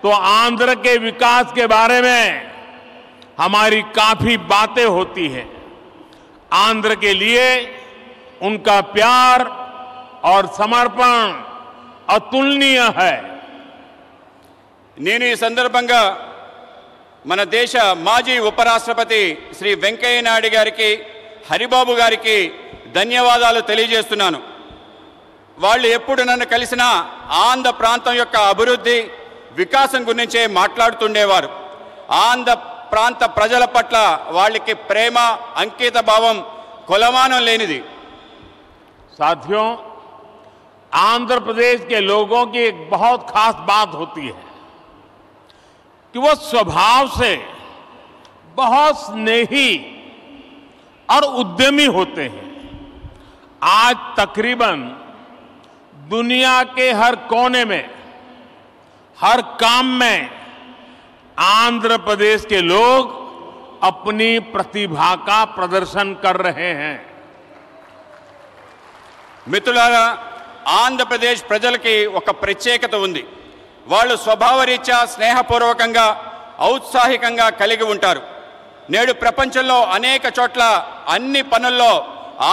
तो आंध्र के विकास के बारे में हमारी काफी बातें होती हैं। आंध्र के लिए उनका प्यार और समर्पण अतुलनीय है। నేను ఈ సందర్భంగా మన దేశ మాజీ ఉపరాష్ట్రపతి శ్రీ వెంకయ్య నాయుడు గారికి హరిబాబు గారికి ధన్యవాదాలు తెలియజేస్తున్నాను. వాళ్ళు ఎప్పుడు నన్ను కలిసినా ఆంధ్ర ప్రాంతం యొక్క అభివృద్ధి వికాసం గురించే మాట్లాడుతుండేవారు. ఆంధ్ర ప్రాంత ప్రజల పట్ల వాళ్ళకి ప్రేమ అంకిత భావం కొలమానం లేనిది. साथियों, आंध्र प्रदेश के लोगों की एक बहुत खास बात होती है कि वो स्वभाव से बहुत स्नेही और उद्यमी होते हैं। आज तकरीबन दुनिया के हर कोने में, हर काम में आंध्र प्रदेश के लोग अपनी प्रतिभा का प्रदर्शन कर रहे हैं। మిత్రులారా, ఆంధ్రప్రదేశ్ ప్రజలకి ఒక ప్రత్యేకత ఉంది. వాళ్ళు స్వభావరీత్యా స్నేహపూర్వకంగా ఔత్సాహికంగా కలిగి ఉంటారు. నేడు ప్రపంచంలో అనేక చోట్ల అన్ని పనుల్లో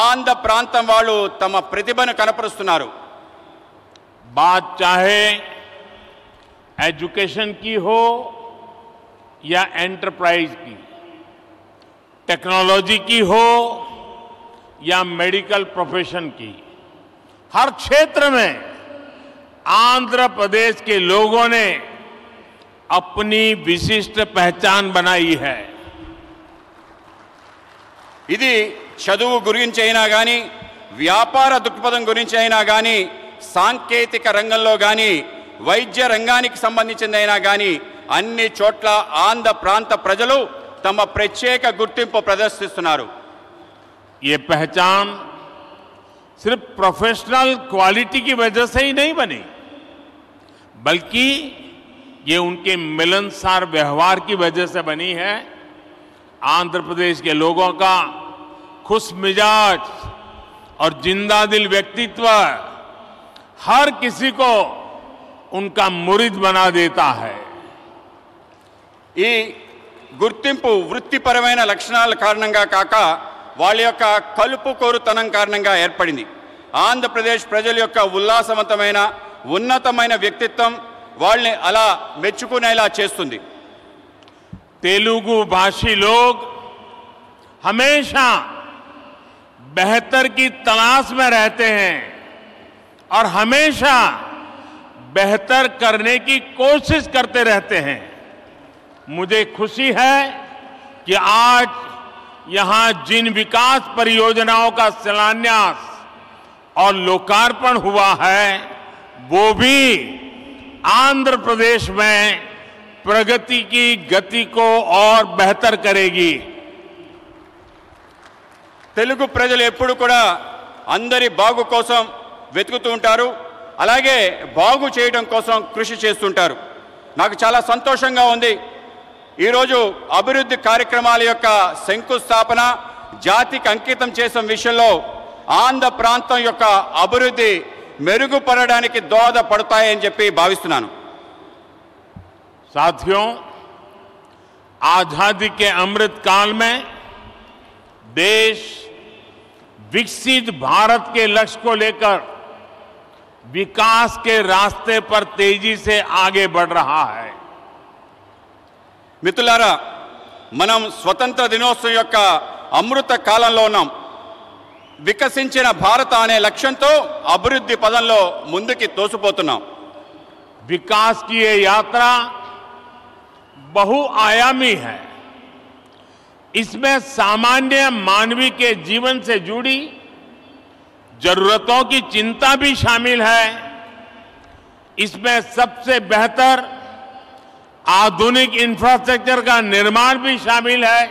ఆంధ్ర ప్రాంతం వాళ్ళు తమ ప్రతిభను కనపరుస్తున్నారు. बात चाहे एजुकेशन की हो या एंटरप्राइज की, टेक्नोलॉजी की हो या मेडिकल प्रोफेशन की, हर क्षेत्र में आंध्र प्रदेश के लोगों ने अपनी विशिष्ट पहचान बनाई है। ఇది చదువు గురించి అయినా కానీ, వ్యాపార దృక్పథం గురించి అయినా కానీ, సాంకేతిక రంగంలో కానీ, వైద్య రంగానికి సంబంధించిందైనా కానీ అన్ని చోట్ల ఆంధ్ర ప్రాంత ప్రజలు తమ ప్రత్యేక గుర్తింపు ప్రదర్శిస్తున్నారు. ये पहचान सिर्फ प्रोफेशनल क्वालिटी की वजह से ही नहीं बनी, बल्कि ये उनके मिलनसार व्यवहार की वजह से बनी है। आंध्र प्रदेश के लोगों का खुश मिजाज और जिंदादिल व्यक्तित्व हर किसी को उनका मुरीद बना देता है। ఈ గుర్తింపు వృత్తిపరమైన లక్షణాల కారణంగా కాక వాళ్ళ యొక్క కలుపుకోరుతనం కారణంగా ఏర్పడింది. ఆంధ్రప్రదేశ్ ప్రజల యొక్క ఉల్లాసవంతమైన ఉన్నతమైన వ్యక్తిత్వం వాళ్ళని అలా మెచ్చుకునేలా చేస్తుంది. तेलुगु भाषी लोग हमेशा बेहतर की तलाश में रहते हैं और हमेशा बेहतर करने की कोशिश करते रहते हैं। मुझे खुशी है कि आज यहां जिन विकास परियोजनाओं का शिलान्यास और लोकार्पण हुआ है वो भी आंध्र प्रदेश में प्रगति की गति को और बेहतर करेगी। తెలుగు ప్రజలు ఎప్పుడు కూడా అందరి బాగు కోసం వెతుకుతూ ఉంటారు, అలాగే బాగు చేయడం కోసం కృషి చేస్తుంటారు. నాకు చాలా సంతోషంగా ఉంది. ఈరోజు అభివృద్ధి కార్యక్రమాల యొక్క శంకుస్థాపన జాతికి అంకితం చేసిన విషయంలో ఆంధ్ర ప్రాంతం యొక్క అభివృద్ధి మెరుగుపడడానికి దోహదపడతాయని చెప్పి భావిస్తున్నాను. साथियों, आजादी के अमृत काल में देश विकसित भारत के लक्ष्य को लेकर विकास के रास्ते पर तेजी से आगे बढ़ रहा है। మిత్రులారా, మనం స్వతంత్ర దినోత్సవం యొక్క అమృత కాలంలో ఉన్నాం. వికసించిన భారత అనే లక్ష్యంతో అభివృద్ధి పదంలో ముందుకి తోసిపోతున్నాం. विकास की ये यात्रा बहुआयामी है। इसमें सामान्य मानवीय के जीवन से जुड़ी जरूरतों की चिंता भी शामिल है। इसमें सबसे बेहतर आधुनिक इंफ्रास्ट्रक्चर का निर्माण भी शामिल है।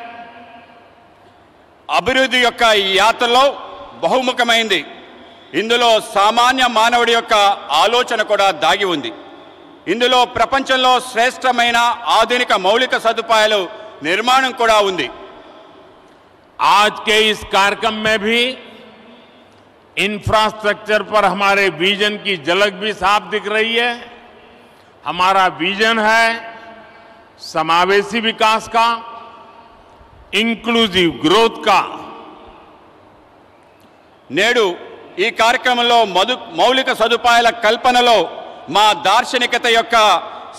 అభివృద్ధి యొక్క ఈ యాత్రలో బహుముఖమైంది. ఇందులో సామాన్య మానవుడి యొక్క ఆలోచన కూడా దాగి ఉంది. ఇందులో ప్రపంచంలో శ్రేష్టమైన ఆధునిక మౌలిక సదుపాయాలు నిర్మాణం కూడా ఉంది. आज के इस कार्यक्रम में भी इंफ्रास्ट्रक्चर पर हमारे विजन की झलक भी साफ दिख रही है। हमारा विजन है समावेशी विकास का, इंक्लूसिव ग्रोथ का। నేడు ఈ కార్యక్రమంలో మౌలిక సదుపాయాల కల్పనలో మా దార్శనికత యొక్క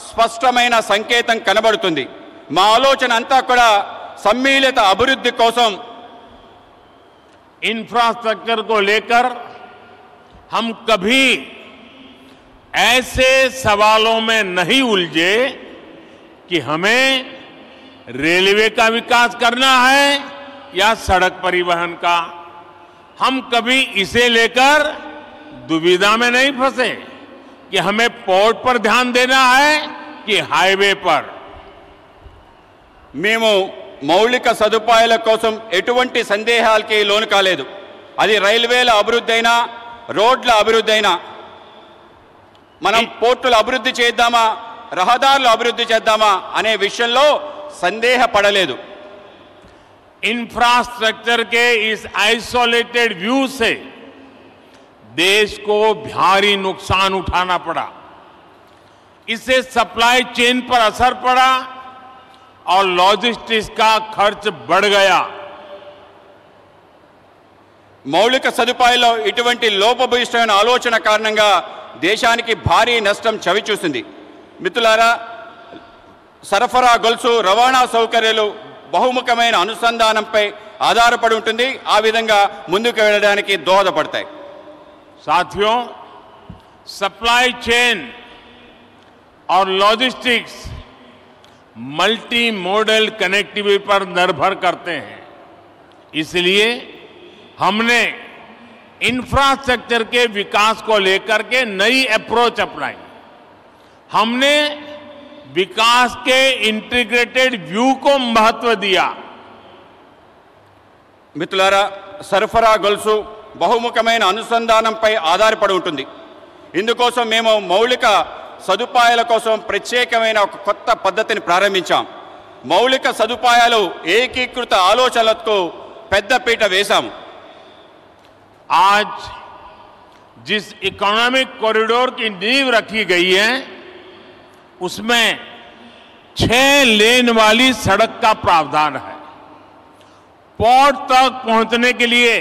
స్పష్టమైన సంకేతం కనబడుతుంది. మా ఆలోచన అంతా కూడా सम्मिलित अभिवृद्धि कोसम इंफ्रास्ट्रक्चर को लेकर हम कभी ऐसे सवालों में नहीं उलझे कि हमें रेलवे का विकास करना है या सड़क परिवहन का. हम कभी इसे लेकर दुविधा में नहीं फंसे कि हमें पोर्ट पर ध्यान देना है कि हाईवे पर. మేము మౌలిక సదుపాయాల కోసం ఎటువంటి సందేహాలకి లోను కాలేదు. అది రైల్వేల అభివృద్ధి అయినా రోడ్ల అభివృద్ధి అయినా మనం పోర్టుల అభివృద్ధి చేద్దామా రహదారుల అభివృద్ధి చేద్దామా అనే విషయంలో సందేహపడలేదు. इंफ्रास्ट्रक्चर के इस आइसोलेटेड व्यू से देश को भारी नुकसान उठाना पड़ा. इससे सप्लाई चेन पर असर पड़ा और लॉजिस्टिक्स का खर्च बढ़ गया. మౌలిక సదుపాయాల్లో ఇటువంటి లోపభూయిష్టమైన ఆలోచన కారణంగా దేశానికి భారీ నష్టం చవిచూసింది. మిత్రులారా, సరఫరా గొలుసు రవాణా సౌకర్యాలు బహుముఖమైన అనుసంధానంపై ఆధారపడి ఉంటుంది. ఆ విధంగా ముందుకు వెళ్ళడానికి దోహదపడతాయి. साथियों, सप्लाई चेन और लॉजिस्टिक्स मल्टी मॉडल कनेक्टिविटी पर निर्भर करते हैं. इसलिए हमने इंफ्रास्ट्रक्चर के विकास को लेकर के नई अप्रोच अपनाई. हमने विकास के इंटीग्रेटेड व्यू को महत्व दिया. మిత్రులారా, సరఫరా గొలుసు బహుముఖమైన అనుసంధానంపై ఆధారపడి ఉంటుంది. ఇందుకోసం మేము మౌలిక సదుపాయాల కోసం ప్రత్యేకమైన ఒక కొత్త పద్ధతిని ప్రారంభించాం. మౌలిక సదుపాయాలు ఏకీకృత ఆలోచనలకు పెద్దపీట వేశాము. आज जिस इकोनॉमिक कॉरिडोर की नींव रखी गई है उसमें 6 लेन वाली सड़क का प्रावधान है. पोर्ट तक पहुंचने के लिए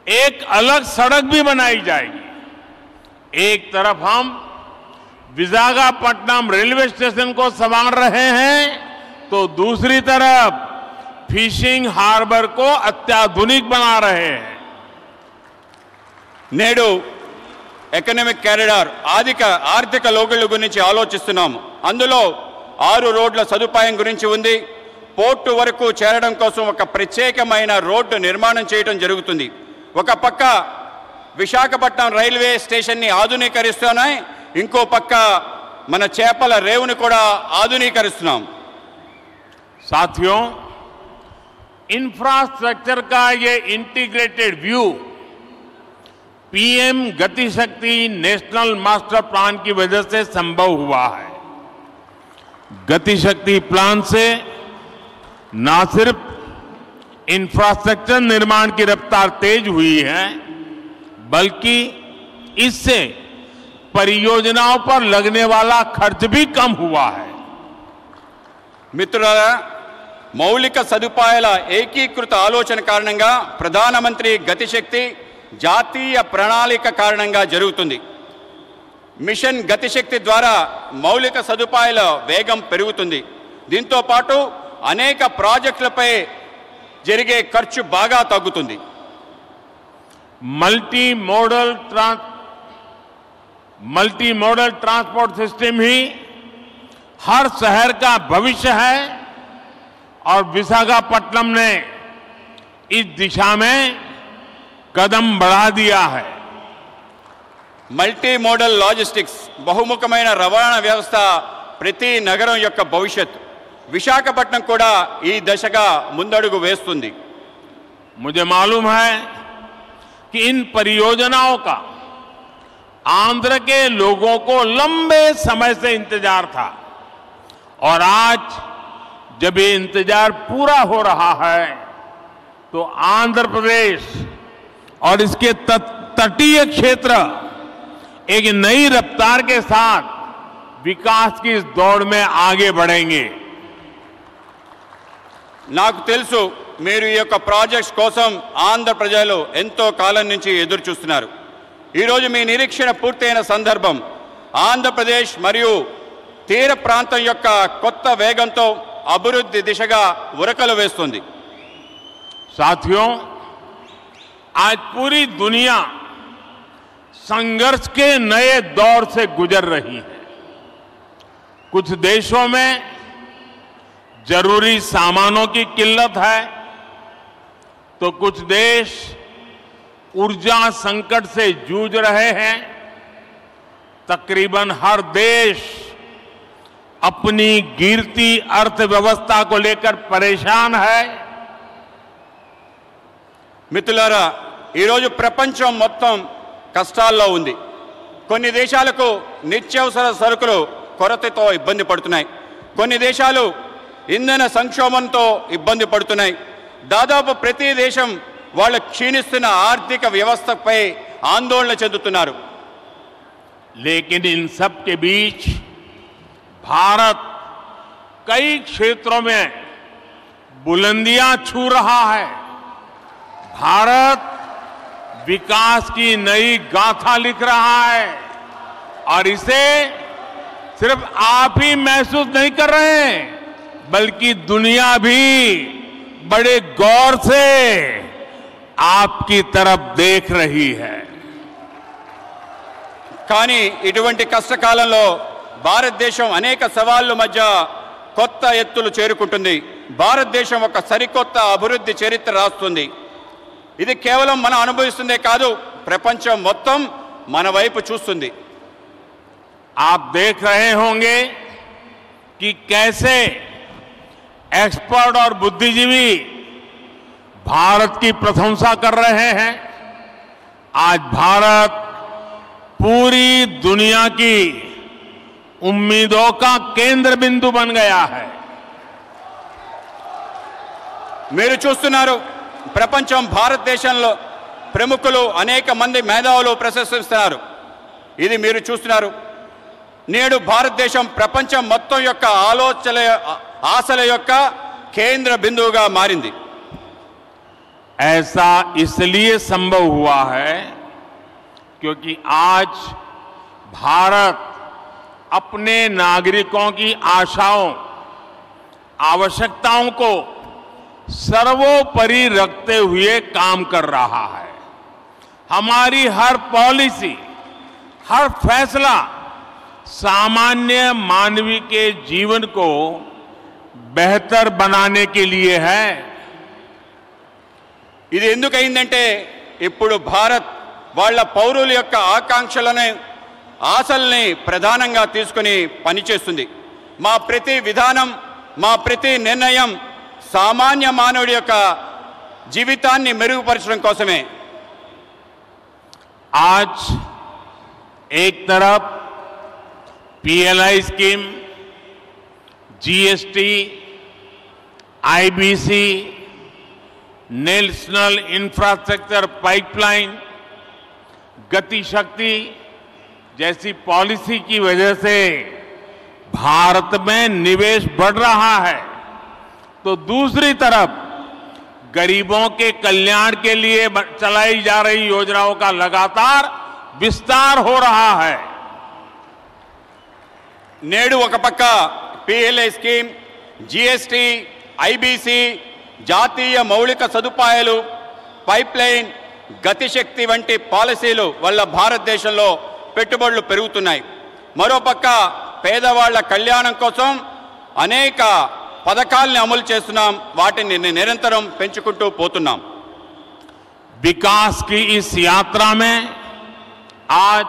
एक अलग सड़क भी बनाई जाएगी. एक तरफ हम विशाखापट्टनम रेलवे स्टेशन को संवार रहे हैं तो दूसरी तरफ फिशिंग हार्बर को अत्याधुनिक बना रहे हैं. నేడు ఎకనామిక్ కారిడార్ ఆర్థిక లోగుల గురించి ఆలోచిస్తున్నాము. అందులో 6 రోడ్ల సదుపాయం గురించి ఉంది. పోర్టు వరకు చేరడం కోసం ఒక ప్రత్యేకమైన రోడ్డు నిర్మాణం చేయడం జరుగుతుంది. ఒక పక్క విశాఖపట్నం రైల్వే స్టేషన్ని ఆధునీకరిస్తున్నాయి, ఇంకో పక్క మన చేపల రేవుని కూడా ఆధునీకరిస్తున్నాం. साथियों, इंफ्रास्ट्रक्चर का ये इंटीग्रेटेड व्यू पीएम गति शक्ति नेशनल मास्टर प्लान की वजह से संभव हुआ है. गति शक्ति प्लान से न सिर्फ इंफ्रास्ट्रक्चर निर्माण की रफ्तार तेज हुई है बल्कि इससे परियोजनाओं पर लगने वाला खर्च भी कम हुआ है. మిత్రులారా, మౌలిక సదుపాయాల ఏకీకృత ఆలోచన కారణంగా ప్రధానమంత్రి గతిశక్తి జాతీయ ప్రణాళిక కారణంగా జరుగుతుంది. మిషన్ గతిశక్తి ద్వారా మౌలిక సదుపాయాల వేగం పెరుగుతుంది. దీంతో పాటు అనేక ప్రాజెక్టులపై జరిగే ఖర్చు బాగా తగ్గుతుంది. मल्टी मॉडल ट्रांसपोर्ट सिस्टम ही हर शहर का भविष्य है और विशाखापट्टनम ने इस दिशा में कदम बढ़ा दिया है. మల్టీ మోడల్ లాజిస్టిక్స్ బహుముఖమైన రవాణా వ్యవస్థ ప్రతి నగరం యొక్క భవిష్యత్. విశాఖపట్నం కూడా ఈ దశగా ముందడుగు వేస్తుంది. मुझे मालूम है कि इन परियोजनाओं का आंध्र के लोगों को लंबे समय से इंतजार था और आज जब ये इंतजार पूरा हो रहा है तो आंध्र प्रदेश और इसके तटीय क्षेत्र एक नई रफ्तार के साथ विकास की इस दौड़ में आगे बढ़ेंगे. నాకు తెలుసు మీరు ఈ యొక్క ప్రాజెక్ట్స్ కోసం ఆంధ్ర ప్రజలు ఎంతో కాలం నుంచి ఎదురు చూస్తున్నారు. ఈరోజు మీ నిరీక్షణ పూర్తయిన సందర్భం ఆంధ్రప్రదేశ్ మరియు తీర ప్రాంతం యొక్క కొత్త వేగంతో అభివృద్ధి దిశగా ఉరకలు వేస్తుంది. साथियों, आज पूरी दुनिया संघर्ष के नए दौर से गुजर रही है. कुछ देशों में जरूरी सामानों की किल्लत है, तो कुछ देश ऊर्जा संकट से जूझ रहे हैं. तकरीबन हर देश अपनी गिरती अर्थव्यवस्था को लेकर परेशान है. మిత్రులారా, ఈరోజు ప్రపంచం మొత్తం కష్టాల్లో ఉంది. కొన్ని దేశాలకు నిత్యావసర సరుకులు కొరతతో ఇబ్బంది పడుతున్నాయి. కొన్ని దేశాలు ఇంధన సంక్షోభంతో ఇబ్బంది పడుతున్నాయి. దాదాపు ప్రతి దేశం వాళ్ళ క్షీణిస్తున్న ఆర్థిక వ్యవస్థపై ఆందోళన చెందుతున్నారు. लेकिन इन सब के बीच भारत कई क्षेत्रों में बुलंदियां छू रहा है. भारत विकास की नई गाथा लिख रहा है और इसे सिर्फ आप ही महसूस नहीं कर रहे हैं, बल्कि दुनिया भी बड़े गौर से आपकी तरफ देख रही है. కానీ ఇటువంటి కష్టకాలంలో భారతదేశం అనేక సవాళ్ల మధ్య కొత్త ఎత్తులు చేరుకుంటుంది. భారతదేశం ఒక సరికొత్త అభివృద్ధి చరిత్ర రాస్తుంది. ఇది కేవలం మనం అనుభవిస్తుందే కాదు, ప్రపంచం మొత్తం మన వైపు చూస్తుంది. आप देख रहे होंगे कि कैसे एक्सपर्ट और बुद्धिजीवी भारत की प्रशंसा कर रहे हैं. आज भारत पूरी दुनिया की उम्मीदों का केंद्र बिंदु बन गया है. మీరు చూస్తున్నారు, ప్రపంచం భారతదేశంలో ప్రముఖులు అనేక మంది మేధావులు ప్రశంసిస్తున్నారు. ఇది మీరు చూస్తున్నారు. నేడు భారతదేశం ప్రపంచం మొత్తం యొక్క ఆశల యొక్క కేంద్ర బిందువుగా మారింది. ऐसा इसलिए संभव हुआ है क्योंकि आज भारत अपने नागरिकों की आशाओं, आवश्यकताओं को सर्वोपरि रखते हुए काम कर रहा है. हमारी हर पॉलिसी, हर फैसला सामान्य मानवी के जीवन को बेहतर बनाने के लिए है. ఇది ఎందుకు అయిందంటే ఇప్పుడు భారత్ వాళ్ళ పౌరుల యొక్క ఆకాంక్షలను, ఆశల్ని ప్రధానంగా తీసుకొని పనిచేస్తుంది. మా ప్రతి విధానం, మా ప్రతి నిర్ణయం సామాన్య మానవుడి యొక్క జీవితాన్ని మెరుగుపరచడం కోసమే. आज एक तरफ PLI scheme, GST, IBC, national infrastructure pipeline, गति शक्ति जैसी पॉलिसी की वजह से भारत में निवेश बढ़ रहा है, तो दूसरी तरफ गरीबों के कल्याण के लिए चलाई जा रही योजनाओं का लगातार विस्तार हो रहा है. నేడు ఒక పక్క పిఎల్ఐ స్కీమ్, జిఎస్టి, ఐబీసీ, జాతీయ మౌలిక సదుపాయాలు, పైప్లైన్, గతిశక్తి వంటి పాలసీలు వల్ల భారతదేశంలో పెట్టుబడులు పెరుగుతున్నాయి. మరోపక్క పేదవాళ్ల కళ్యాణం కోసం అనేక పథకాలను అమలు చేస్తున్నాం. వాటిని నిరంతరం పెంచుకుంటూ పోతున్నాం. विकास की इस यात्रा में आज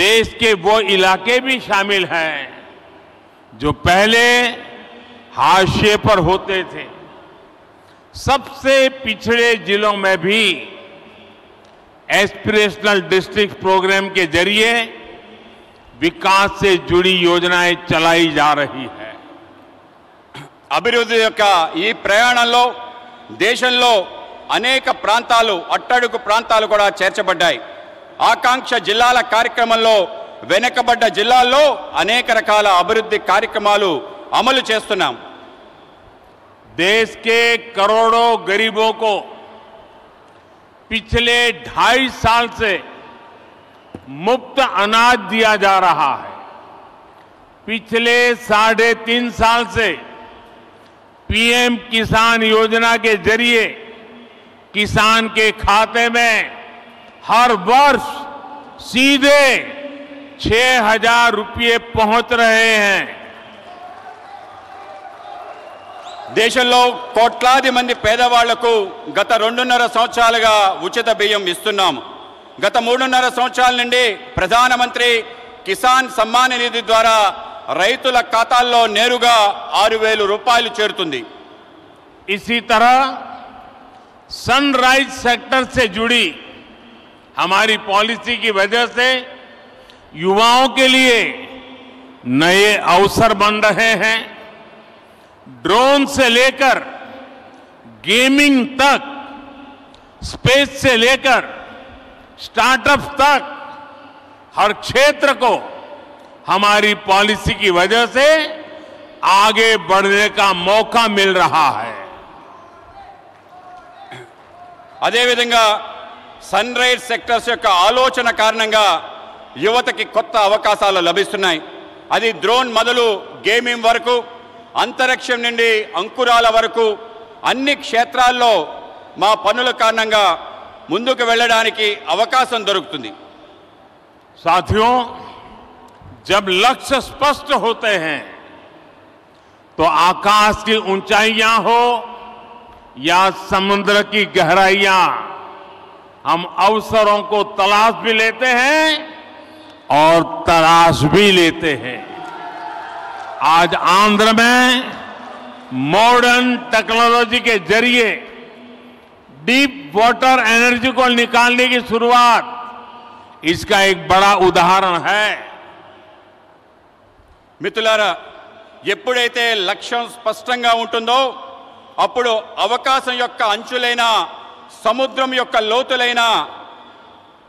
देश के वो इलाके भी शामिल हैं जो पहले हाशिए पर होते थे. सबसे पिछड़े जिलों में भी एस्पिरेशनल डिस्ट्रिक्ट प्रोग्राम के जरिए विकास से जुड़ी योजनाएं चलाई जा रही है. అభివృద్ధి యొక్క ఈ ప్రయాణంలో దేశంలో అనేక ప్రాంతాలు, అట్టడుగు ప్రాంతాలు కూడా చేర్చబడ్డాయి. ఆకాంక్ష జిల్లాల కార్యక్రమంలో వెనుకబడ్డ జిల్లాల్లో అనేక రకాల అభివృద్ధి కార్యక్రమాలు అమలు చేస్తున్నాం. देश के करोड़ों गरीबों को पिछले 2.5 साल से मुफ्त अनाज दिया जा रहा है। पिछले 3.5 साल से पीएम किसान योजना के जरिए किसान के खाते में हर वर्ष सीधे 6,000 रुपये पहुंच रहे हैं। దేశంలో కోట్లాది మంది పేదవాళ్లకు గత 2.5 సంవత్సరాలుగా ఉచిత బియ్యం ఇస్తున్నాము. గత 3.5 సంవత్సరాల నుండి ప్రధానమంత్రి కిసాన్ సమ్మాన్ నిధి ద్వారా రైతుల ఖాతాల్లో నేరుగా 6,000 రూపాయలు చేరుతుంది. इसी तरह सनराइज सेक्टर से जुड़ी हमारी पॉलिसी की वजह से युवाओं के लिए नए अवसर बन रहे हैं। ड्रोन से लेकर गेमिंग तक, स्पेस से लेकर स्टार्टअप तक हर क्षेत्र को हमारी पॉलिसी की वजह से आगे बढ़ने का मौका मिल रहा है। అదేవిధంగా సన్ రైజ్ సెక్టర్స్ యొక్క ఆలోచన కారణంగా యువతకి కొత్త అవకాశాలు లభిస్తున్నాయి. అది డ్రోన్ మొదలు గేమింగ్ వరకు, అంతరిక్షం నుండి అంకురాల వరకు అన్ని క్షేత్రాల్లో మా పనుల కారణంగా ముందుకు వెళ్ళడానికి అవకాశం దొరుకుతుంది. साथियों, जब लक्ष्य स्पष्ट होते हैं तो आकाश की ऊंचाइयां हो या समुद्र की गहराइयां, हम अवसरों को तलाश भी लेते हैं और तराश भी लेते हैं। आज आंध्र में मॉडर्न टेक्नोलॉजी के जरिए डीप वाटर एनर्जी को निकालने की शुरुआत इसका एक बड़ा उदाहरण है। మిత్రులారా, ఎప్పుడైతే లక్ష్యం స్పష్టంగా ఉంటుందో అప్పుడు అవకాశం యొక్క అంచులైన, సముద్రం యొక్క లోతులైన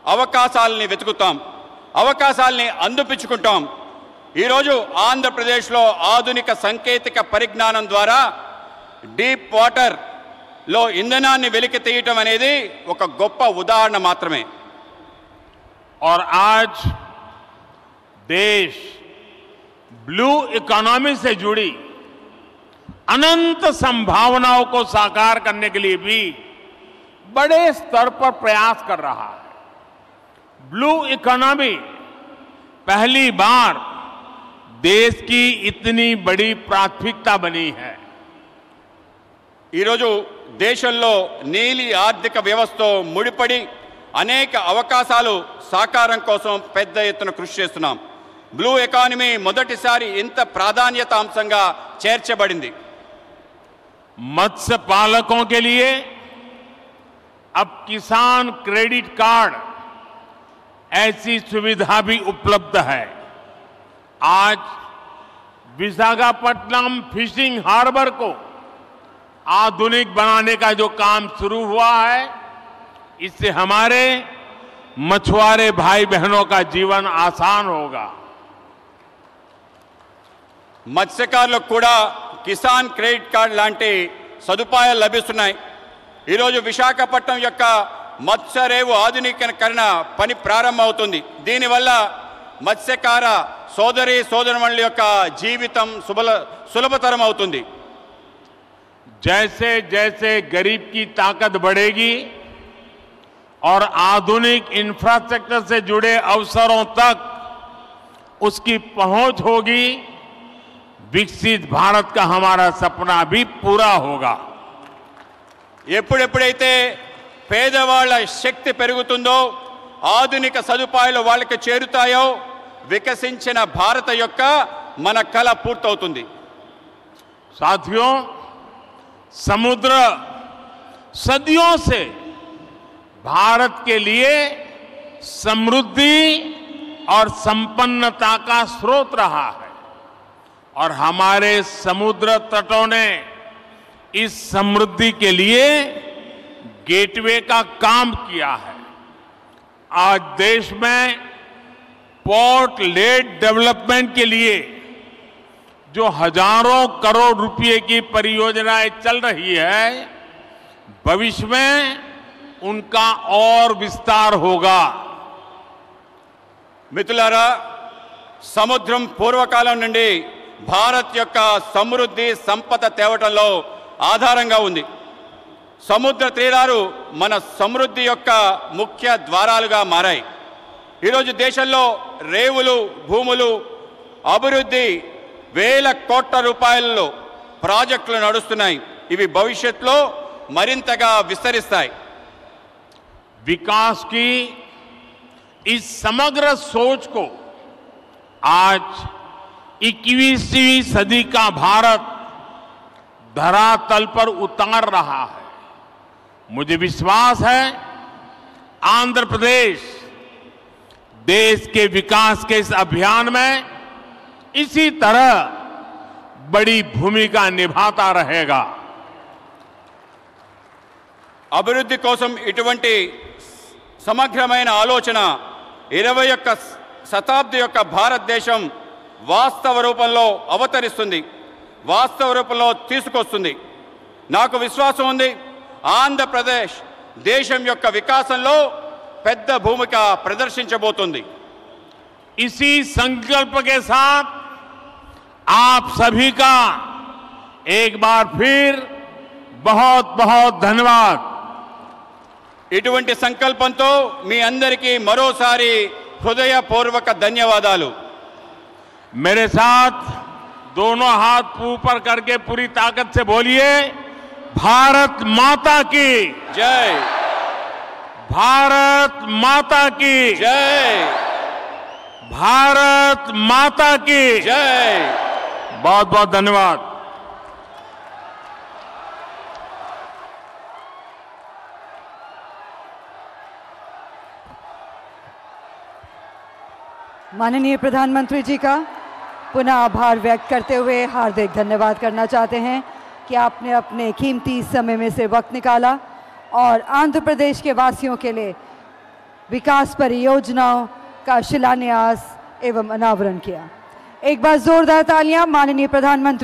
అవకాశాలని వెతుకుతాం, అవకాశాలని అందిపుచ్చుకుంటాం. ఈరోజు ఆంధ్రప్రదేశ్లో ఆధునిక సాంకేతిక పరిజ్ఞానం ద్వారా డీప్ వాటర్లో ఇంధనాన్ని వెలికి తీయటం అనేది ఒక గొప్ప ఉదాహరణ మాత్రమే. और आज देश ब्लू इकोनॉमी से जुड़ी अनंत संभावनाओं को साकार करने के लिए भी बड़े स्तर पर प्रयास कर रहा है। ब्लू इकोनॉमी पहली बार देश की इतनी बड़ी प्राथमिकता बनी है। ఈరోజు దేశంలో నీలి ఆర్థిక వ్యవస్థతో ముడిపడి అనేక అవకాశాలు సాకారం కోసం పెద్ద ఎత్తున కృషి చేస్తున్నాం. బ్లూ ఎకానమీ మొదటిసారి ఇంత ప్రాధాన్యత అంశంగా చేర్చబడింది. मत्स्य पालकों के लिए अब किसान क्रेडिट कार्ड ऐसी सुविधा भी उपलब्ध है। आज विशाखापट्टनम फिशिंग हार्बर को आधुनिक बनाने का जो काम शुरू हुआ है, इससे हमारे मछुआरे भाई बहनों का जीवन आसान होगा। మత్స్యకారులకు కూడా కిసాన్ క్రెడిట్ కార్డ్ లాంటి సదుపాయాలు లభిస్తున్నాయి. ఈరోజు విశాఖపట్నం యొక్క మత్స్యరేవు ఆధునీకరణ పని ప్రారంభమవుతుంది. దీనివల్ల మత్స్యకార సోదరి సోదరుల యొక్క జీవితం సులభతరం అవుతుంది. जैसे जैसे गरीब की ताकत बढ़ेगी और आधुनिक इंफ्रास्ट्रक्चर से जुड़े अवसरों तक उसकी पहुंच होगी, विकसित भारत का हमारा सपना भी पूरा होगा। ఎప్పుడెప్పుడైతే పేదవాళ్ళ శక్తి పెరుగుతుందో, ఆధునిక సదుపాయాలు వాళ్ళకి చేరుతాయో, వికసించిన భారత యొక్క మన కల పూర్తవుతుంది. साथियों, समुद्र सदियों से भारत के लिए समृद्धि और संपन्नता का स्रोत रहा है और हमारे समुद्र तटों ने इस समृद्धि के लिए गेटवे का काम किया है। आज देश में पोर्ट लेड डेवलपमेंट के लिए जो हजारों करोड़ रुपए की परियोजनाएं चल रही है, भविष्य में उनका और विस्तार होगा। మిత్రులారా, సముద్రం పూర్వకాలం నుండి భారత్ యొక్క సమృద్ధి సంపద తేవటంలో ఆధారంగా ఉంది. సముద్ర తీరాలు మన సమృద్ధి యొక్క ముఖ్య ద్వారాలుగా మారాయి. ఈరోజు దేశంలో రేవులు, భూములు, అభివృద్ధి వేల కోట్ల రూపాయలలో ప్రాజెక్టులు నడుస్తున్నాయి. ఇవి భవిష్యత్తులో మరింతగా విస్తరిస్తాయి. विकास की इस समग्र सोच को आज 21वीं सदी का भारत धरातल पर उतार रहा है। मुझे विश्वास है आंध्र प्रदेश देश के विकास के इस अभियान में इसी तरह बड़ी भूमिका निभाता रहेगा। అభివృద్ధి కోసం ఇటువంటి సమగ్రమైన ఆలోచన 21వ శతాబ్ది యొక్క భారతదేశం వాస్తవ రూపంలో అవతరిస్తుంది, వాస్తవ రూపంలో తీసుకొస్తుంది. నాకు విశ్వాసం ఉంది ఆంధ్రప్రదేశ్ దేశం యొక్క వికాసంలో పెద్ద భూమిక ప్రదర్శించబోతుంది. इसी संकल्प के साथ आप सभी का एक बार फिर बहुत बहुत धन्यवाद। ఇటువంటి సంకల్పంతో మీ అందరికీ మరోసారి హృదయపూర్వక ధన్యవాదాలు. मेरे साथ दोनों हाथ ऊपर करके पूरी ताकत से बोलिए, भारत माता की जय, भारत माता की जय, भारत माता की जय. बहुत बहुत धन्यवाद। माननीय प्रधानमंत्री जी का पुनः आभार व्यक्त करते हुए हार्दिक धन्यवाद करना चाहते हैं कि आपने अपने कीमती समय में से वक्त निकाला और आंध्र प्रदेश के वासियों के लिए विकास परियोजनाओं का शिलान्यास एवं अनावरण किया। एक बार जोरदार तालियां माननीय प्रधानमंत्री